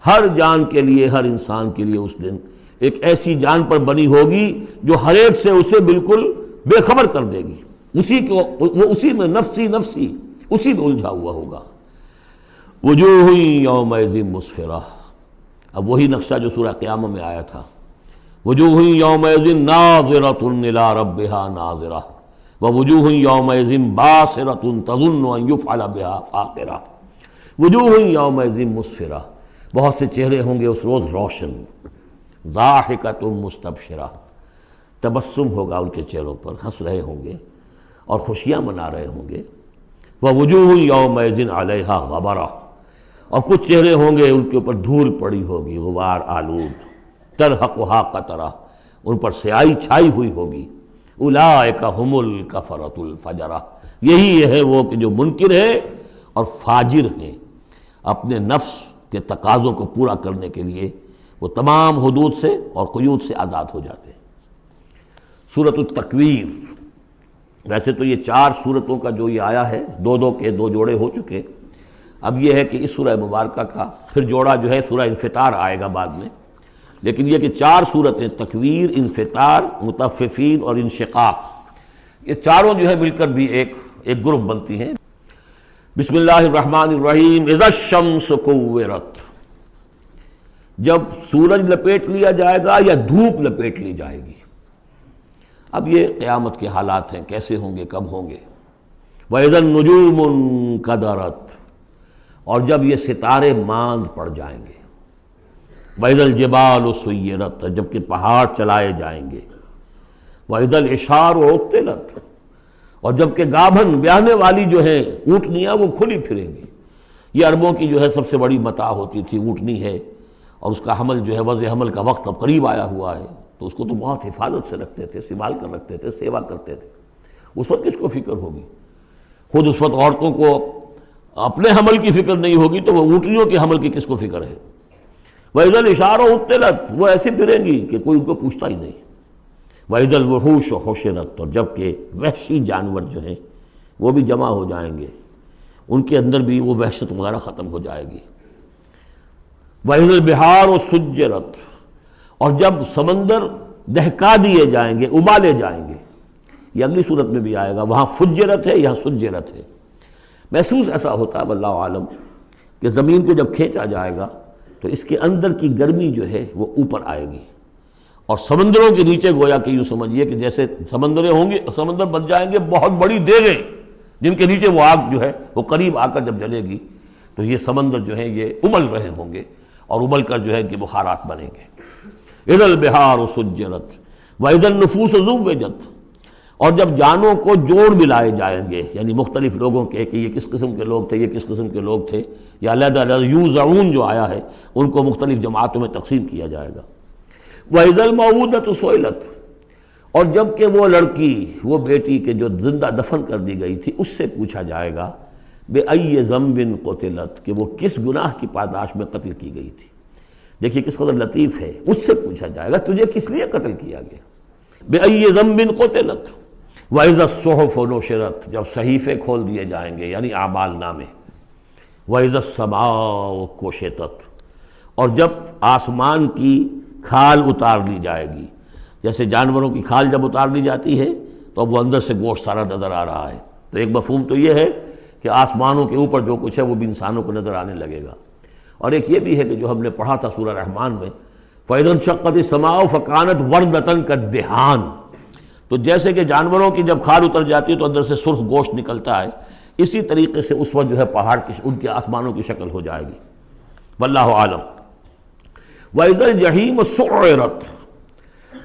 ہر جان کے لیے، ہر انسان کے لیے اس دن ایک ایسی جان پر بنی ہوگی جو ہر ایک سے اسے بالکل بے خبر کر دے گی، وہ اسی میں نفسی نفسی اسی میں الجھا ہوا ہوگا۔ وجوہ یومئذ مسفرہ، اب وہی نقشہ جو سورہ قیامہ میں آیا تھا، وجوہ یومئذ ناظرۃ الی ربہا ناظرہ، ووجوہ یومئذ باسرۃ تظن ان یفعل بہا فاقرہ۔ وجوہ یومئذ مسفرہ، بہت سے چہرے ہوں گے اس روز روشن، ضاحکۃ مستبشرہ، تبسم ہوگا ان کے چہروں پر، ہنس رہے ہوں گے اور خوشیاں منا رہے ہوں گے۔ ووجوہ یومئذ علیہا غبرہ، اور کچھ چہرے ہوں گے ان کے اوپر دھول پڑی ہوگی، غبار آلود، ترہقھا قطرہ، ان پر سیاہی چھائی ہوئی ہوگی۔ اولئک ھم الکفرۃ الفجرہ، یہی ہے وہ کہ جو منکر ہے اور فاجر ہیں، اپنے نفس کے تقاضوں کو پورا کرنے کے لیے وہ تمام حدود سے اور قیود سے آزاد ہو جاتے ہیں۔ سورۃ التکویر، ویسے تو یہ 4 سورتوں کا جو یہ آیا ہے، دو کے 2 جوڑے ہو چکے، اب یہ ہے کہ اس سورہ مبارکہ کا پھر جوڑا جو ہے سورہ انفطار آئے گا بعد میں، لیکن یہ کہ 4 سورتیں تکویر، انفطار، مطففین اور انشقاق، یہ چاروں جو ہے مل کر بھی ایک گروپ بنتی ہیں۔ بسم اللہ الرحمن الرحیم۔ اذا الشمس کورت، جب سورج لپیٹ لیا جائے گا یا دھوپ لپیٹ لی جائے گی۔ اب یہ قیامت کے حالات ہیں، کیسے ہوں گے، کب ہوں گے۔ وَإِذَا النُّجُومُ انْكَدَرَتْ، اور جب یہ ستارے ماند پڑ جائیں گے۔ وَإِذَا الْجِبَالُ سُيِّرَتْ، جب کہ پہاڑ چلائے جائیں گے۔ وَإِذَا الْعِشَارُ عُطِّلَتْ، اور جب کہ گابھن بیاہنے والی جو ہے اونٹنیاں وہ کھلی پھریں گی۔ یہ عربوں کی جو ہے سب سے بڑی متاع ہوتی تھی، اونٹنی ہے، اور اس کا حمل جو ہے وضع حمل کا وقت اب قریب آیا ہوا ہے، تو اس کو تو بہت حفاظت سے رکھتے تھے، سنبھال کر رکھتے تھے، سیوا کرتے تھے۔ اس وقت کس کو فکر ہوگی؟ خود اس وقت عورتوں کو اپنے حمل کی فکر نہیں ہوگی تو وہ اونٹنیوں کے حمل کی کس کو فکر ہے؟ وَإِذَا الْعِشَارُ عُطِّلَتْ، وہ ایسی پھریں گی کہ کوئی ان کو پوچھتا ہی نہیں۔ وَإِذَا الْوُحُوشُ حُشِرَتْ، اور جب کہ وحشی جانور جو ہیں وہ بھی جمع ہو جائیں گے، ان کے اندر بھی وہ وحشت وغیرہ ختم ہو جائے گی۔ وَإِذَا الْبِحَارُ سُجِّرَتْ، اور جب سمندر دہکا دیے جائیں گے، ابالے جائیں گے۔ یہ اگلی صورت میں بھی آئے گا، وہاں فجرت ہے، یہاں سجرت ہے۔ محسوس ایسا ہوتا ہے واللہ عالم کہ زمین کو جب کھینچا جائے گا تو اس کے اندر کی گرمی جو ہے وہ اوپر آئے گی، اور سمندروں کے نیچے گویا کہ یوں سمجھیے کہ جیسے سمندریں ہوں گے، سمندر بن جائیں گے بہت بڑی دیگیں، جن کے نیچے وہ آگ جو ہے وہ قریب آ کر جب جلے گی تو یہ سمندر جو ہے یہ ابل رہے ہوں گے، اور ابل کر جو ہے ان کے بخارات بنیں گے۔ اذا البحار سجرت واذا النفوس زوجت، اور جب جانوں کو جوڑ ملائے جائیں گے، یعنی مختلف لوگوں کے کہ یہ کس قسم کے لوگ تھے، یہ کس قسم کے لوگ تھے، یا علیحدہ علیحدہ یوزعون جو آیا ہے ان کو مختلف جماعتوں میں تقسیم کیا جائے گا۔ وَإِذَا الْمَوْءُودَةُ سُئِلَتْ، اور جب کہ وہ لڑکی، وہ بیٹی کے جو زندہ دفن کر دی گئی تھی، اس سے پوچھا جائے گا بِأَيِّ ذَنْبٍ قُتِلَتْ، کہ وہ کس گناہ کی پاداش میں قتل کی گئی تھی۔ دیکھیے کس قدر لطیف ہے، اس سے پوچھا جائے گا تجھے کس لیے قتل کیا گیا۔ بِأَيِّ ذَنْبٍ قُتِلَتْ وَإِذَا الصُّحُفُ نُشِرَتْ، جب صحیفے کھول دیے جائیں گے یعنی اعمال نامے۔ وَإِذَا السَّمَاءُ كُشِطَتْ، اور جب آسمان کی کھال اتار لی جائے گی، جیسے جانوروں کی کھال جب اتار لی جاتی ہے تو اب وہ اندر سے گوشت سارا نظر آ رہا ہے، تو ایک مفہوم تو یہ ہے کہ آسمانوں کے اوپر جو کچھ ہے وہ بھی انسانوں کو نظر آنے لگے گا۔ اور ایک یہ بھی ہے کہ جو ہم نے پڑھا تھا سورہ رحمان میں، فَإِذَا انشَقَّتِ السَّمَاءُ فَكَانَتْ وَرْدَةً كَالدِّهَانِ، تو جیسے کہ جانوروں کی جب کھال اتر جاتی ہے تو اندر سے سرخ گوشت نکلتا ہے، اسی طریقے سے اس وقت جو ہے پہاڑ کی ان کے آسمانوں کی شکل ہو جائے گی۔ واللہ عالم۔ وَإِذَا الْجَحِيمُ سُعِّرَتْ،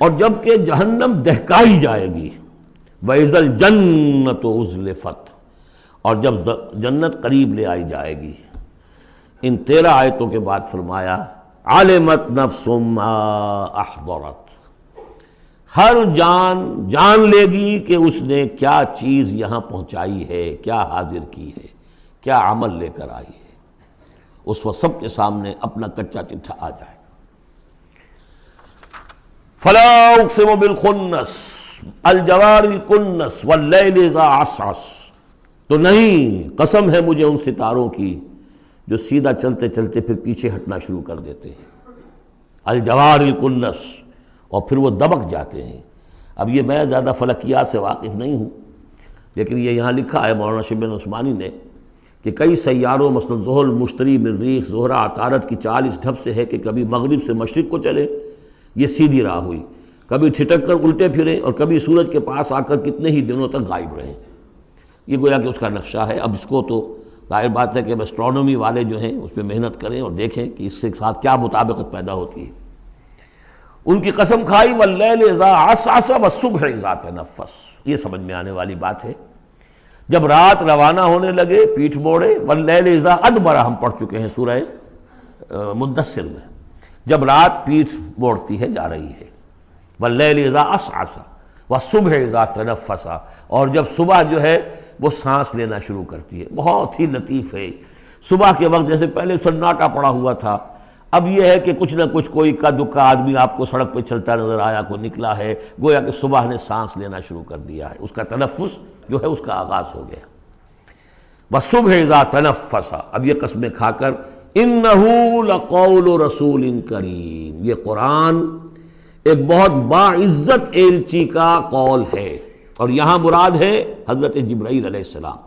اور جب کہ جہنم دہکائی جائے گی۔ وَإِذَا الْجَنَّةُ أُزْلِفَتْ، اور جب جنت قریب لے آئی جائے گی۔ ان 13 آیتوں کے بعد فرمایا عَلِمَتْ نَفْسٌ مَّا أَحْضَرَتْ، ہر جان جان لے گی کہ اس نے کیا چیز یہاں پہنچائی ہے، کیا حاضر کی ہے، کیا عمل لے کر آئی ہے۔ اس وقت سب کے سامنے اپنا کچا چٹھا آ جائے گا۔ فَلَا أُقْسِمُ بِالْخُنَّسِ الْجَوَارِ الْكُنَّسِ وَاللَّيْلِ إِذَا عَسْعَسَ، تو نہیں، قسم ہے مجھے ان ستاروں کی جو سیدھا چلتے چلتے پھر پیچھے ہٹنا شروع کر دیتے ہیں۔ الجوار الکنس، اور پھر وہ دبک جاتے ہیں۔ اب یہ میں زیادہ فلکیات سے واقف نہیں ہوں، لیکن یہ یہاں لکھا ہے مولانا شبلی عثمانی نے کہ کئی سیاروں مثلا زحل، مشتری، مریخ، زہرہ، عطارد کی چال اس ڈھب سے ہے کہ کبھی مغرب سے مشرق کو چلے، یہ سیدھی راہ ہوئی، کبھی ٹھٹک کر الٹے پھریں، اور کبھی سورج کے پاس آ کر کتنے ہی دنوں تک غائب رہیں۔ یہ گویا کہ اس کا نقشہ ہے۔ اب اس کو تو ظاہر بات ہے کہ ایسٹرونومی والے جو ہیں اس پہ محنت کریں اور دیکھیں کہ اس کے ساتھ کیا مطابقت پیدا ہوتی ہے۔ ان کی قسم کھائی واللیل اذا عسعس والصبح اذا تنفس، یہ سمجھ میں آنے والی بات ہے۔ جب رات روانہ ہونے لگے، پیٹھ موڑے، واللیل اذا ادبر ہم پڑھ چکے ہیں سورہ مدثر میں، جب رات پیٹھ موڑتی ہے جا رہی ہے۔ واللیل اذا عسعس والصبح اذا تنفس، اور جب صبح جو ہے وہ سانس لینا شروع کرتی ہے۔ بہت ہی لطیف ہے۔ صبح کے وقت جیسے پہلے سناٹا پڑا ہوا تھا، اب یہ ہے کہ کچھ نہ کچھ کوئی کا دکا آدمی آپ کو سڑک پہ چلتا نظر آیا، کوئی نکلا ہے، گویا کہ صبح نے سانس لینا شروع کر دیا ہے، اس کا تنفس جو ہے اس کا آغاز ہو گیا۔ وَالصُّبْحِ إِذَا تَنَفَّسَ، اب یہ قسمیں کھا کر إِنَّهُ لَقَوْلُ رَسُولٍ کریم، یہ قرآن ایک بہت باعزت ایلچی کا قول ہے، اور یہاں مراد ہے حضرت جبرائیل علیہ السلام۔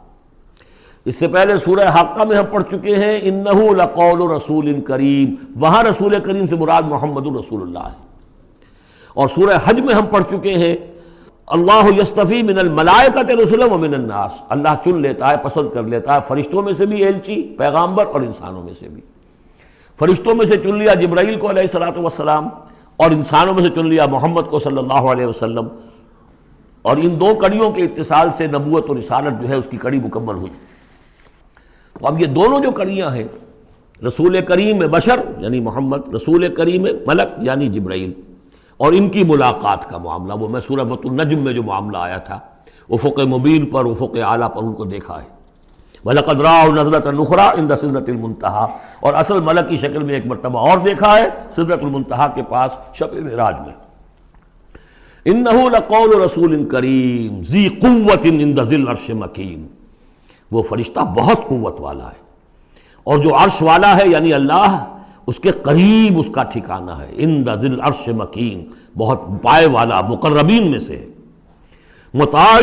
اس سے پہلے سورہ حاقہ میں ہم پڑھ چکے ہیں انہ لقول رسول کریم، وہاں رسول کریم سے مراد محمد رسول اللہ ہے۔ اور سورہ حج میں ہم پڑھ چکے ہیں اللہ یصطفی من الملائکۃ رسلا ومن الناس، اللہ چن لیتا ہے، پسند کر لیتا ہے فرشتوں میں سے بھی ایلچی، پیغامبر، اور انسانوں میں سے بھی۔ فرشتوں میں سے چن لیا جبرائیل کو علیہ الصلوۃ والسلام، اور انسانوں میں سے چن لیا محمد کو صلی اللہ علیہ وسلم، اور ان دو کڑیوں کے اتصال سے نبوت اور رسالت جو ہے اس کی کڑی مکمل ہوئی۔ تو اب یہ دونوں جو کڑیاں ہیں، رسول کریم بشر یعنی محمد، رسول کریم ملک یعنی جبرائیل، اور ان کی ملاقات کا معاملہ، وہ میں سورہ النجم میں جو معاملہ آیا تھا، افق مبین پر، افق اعلیٰ پر ان کو دیکھا ہے۔ وَلَقَدْ رَآهُ نَزْلَةً أُخْرَىٰ عِندَ سِدْرَةِ الْمُنتَهَىٰ، اور اصل ملک کی شکل میں ایک مرتبہ اور دیکھا ہے سدرۃ المنتہا کے پاس شب معراج میں۔ إِنَّهُ لَقَوْلُ رَسُولٍ كَرِيمٍ ذِي قُوَّةٍ عِندَ ذِي الْعَرْشِ مَكِينٍ، وہ فرشتہ بہت قوت والا ہے، اور جو عرش والا ہے یعنی اللہ، اس کے قریب اس کا ٹھکانہ ہے۔ عند ذی العرش مکین، بہت پائے والا، مقربین میں سے۔ مطاع،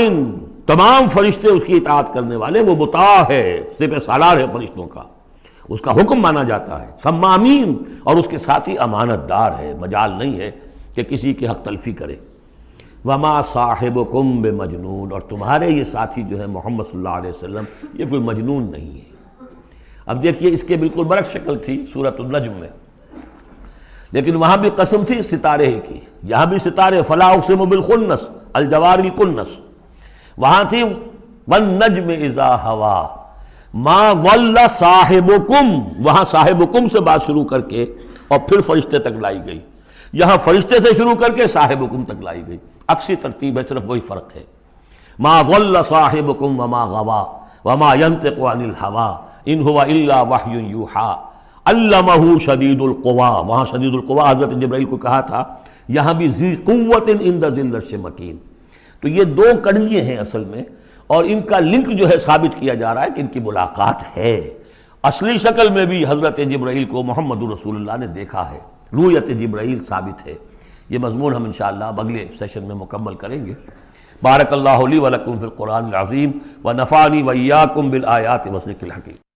تمام فرشتے اس کی اطاعت کرنے والے، وہ مطاع ہے، سپہ سالار ہے فرشتوں کا، اس کا حکم مانا جاتا ہے۔ سمامین، اور اس کے ساتھ ہی امانت دار ہے، مجال نہیں ہے کہ کسی کی حق تلفی کرے۔ وما صاحبکم بمجنون، اور تمہارے یہ ساتھی جو ہے محمد صلی اللہ علیہ وسلم، یہ کوئی مجنون نہیں ہے۔ اب دیکھیے اس کے بالکل برعکس شکل تھی سورۃ النجم میں، لیکن وہاں بھی قسم تھی ستارے ہی کی، یہاں بھی ستارے، فلا اقسم بالخنس الجوار الکنس، وہاں تھی والنجم اذا ہوا ما ضل صاحبکم، وہاں صاحبکم سے بات شروع کر کے اور پھر فرشتے تک لائی گئی، یہاں فرشتے سے شروع کر کے صاحبکم تک لائی گئی، عکسی ترتیب ہے، صرف وہی فرق ہے۔ ما ضل صاحبکم وما غوا وما ينطق عن الهوى ان هو الا وحی یوحی علمہ شدید القوا، وہاں شدید القوا حضرت جبرائیل کو کہا تھا، یہاں بھی ذی قوت عند ذی العرش مکین۔ تو یہ دو کڑیے ہیں اصل میں، اور ان کا لنک جو ہے ثابت کیا جا رہا ہے کہ ان کی ملاقات ہے۔ اصلی شکل میں بھی حضرت جبرائیل کو محمد رسول اللہ نے دیکھا ہے، رؤیت جبرائیل ثابت ہے۔ یہ مضمون ہم انشاءاللہ اگلے سیشن میں مکمل کریں گے۔ بارک اللہ لی ولکم فی القرآن العظیم ونفعنی وإیاکم بالآیات والذکر الحکیم۔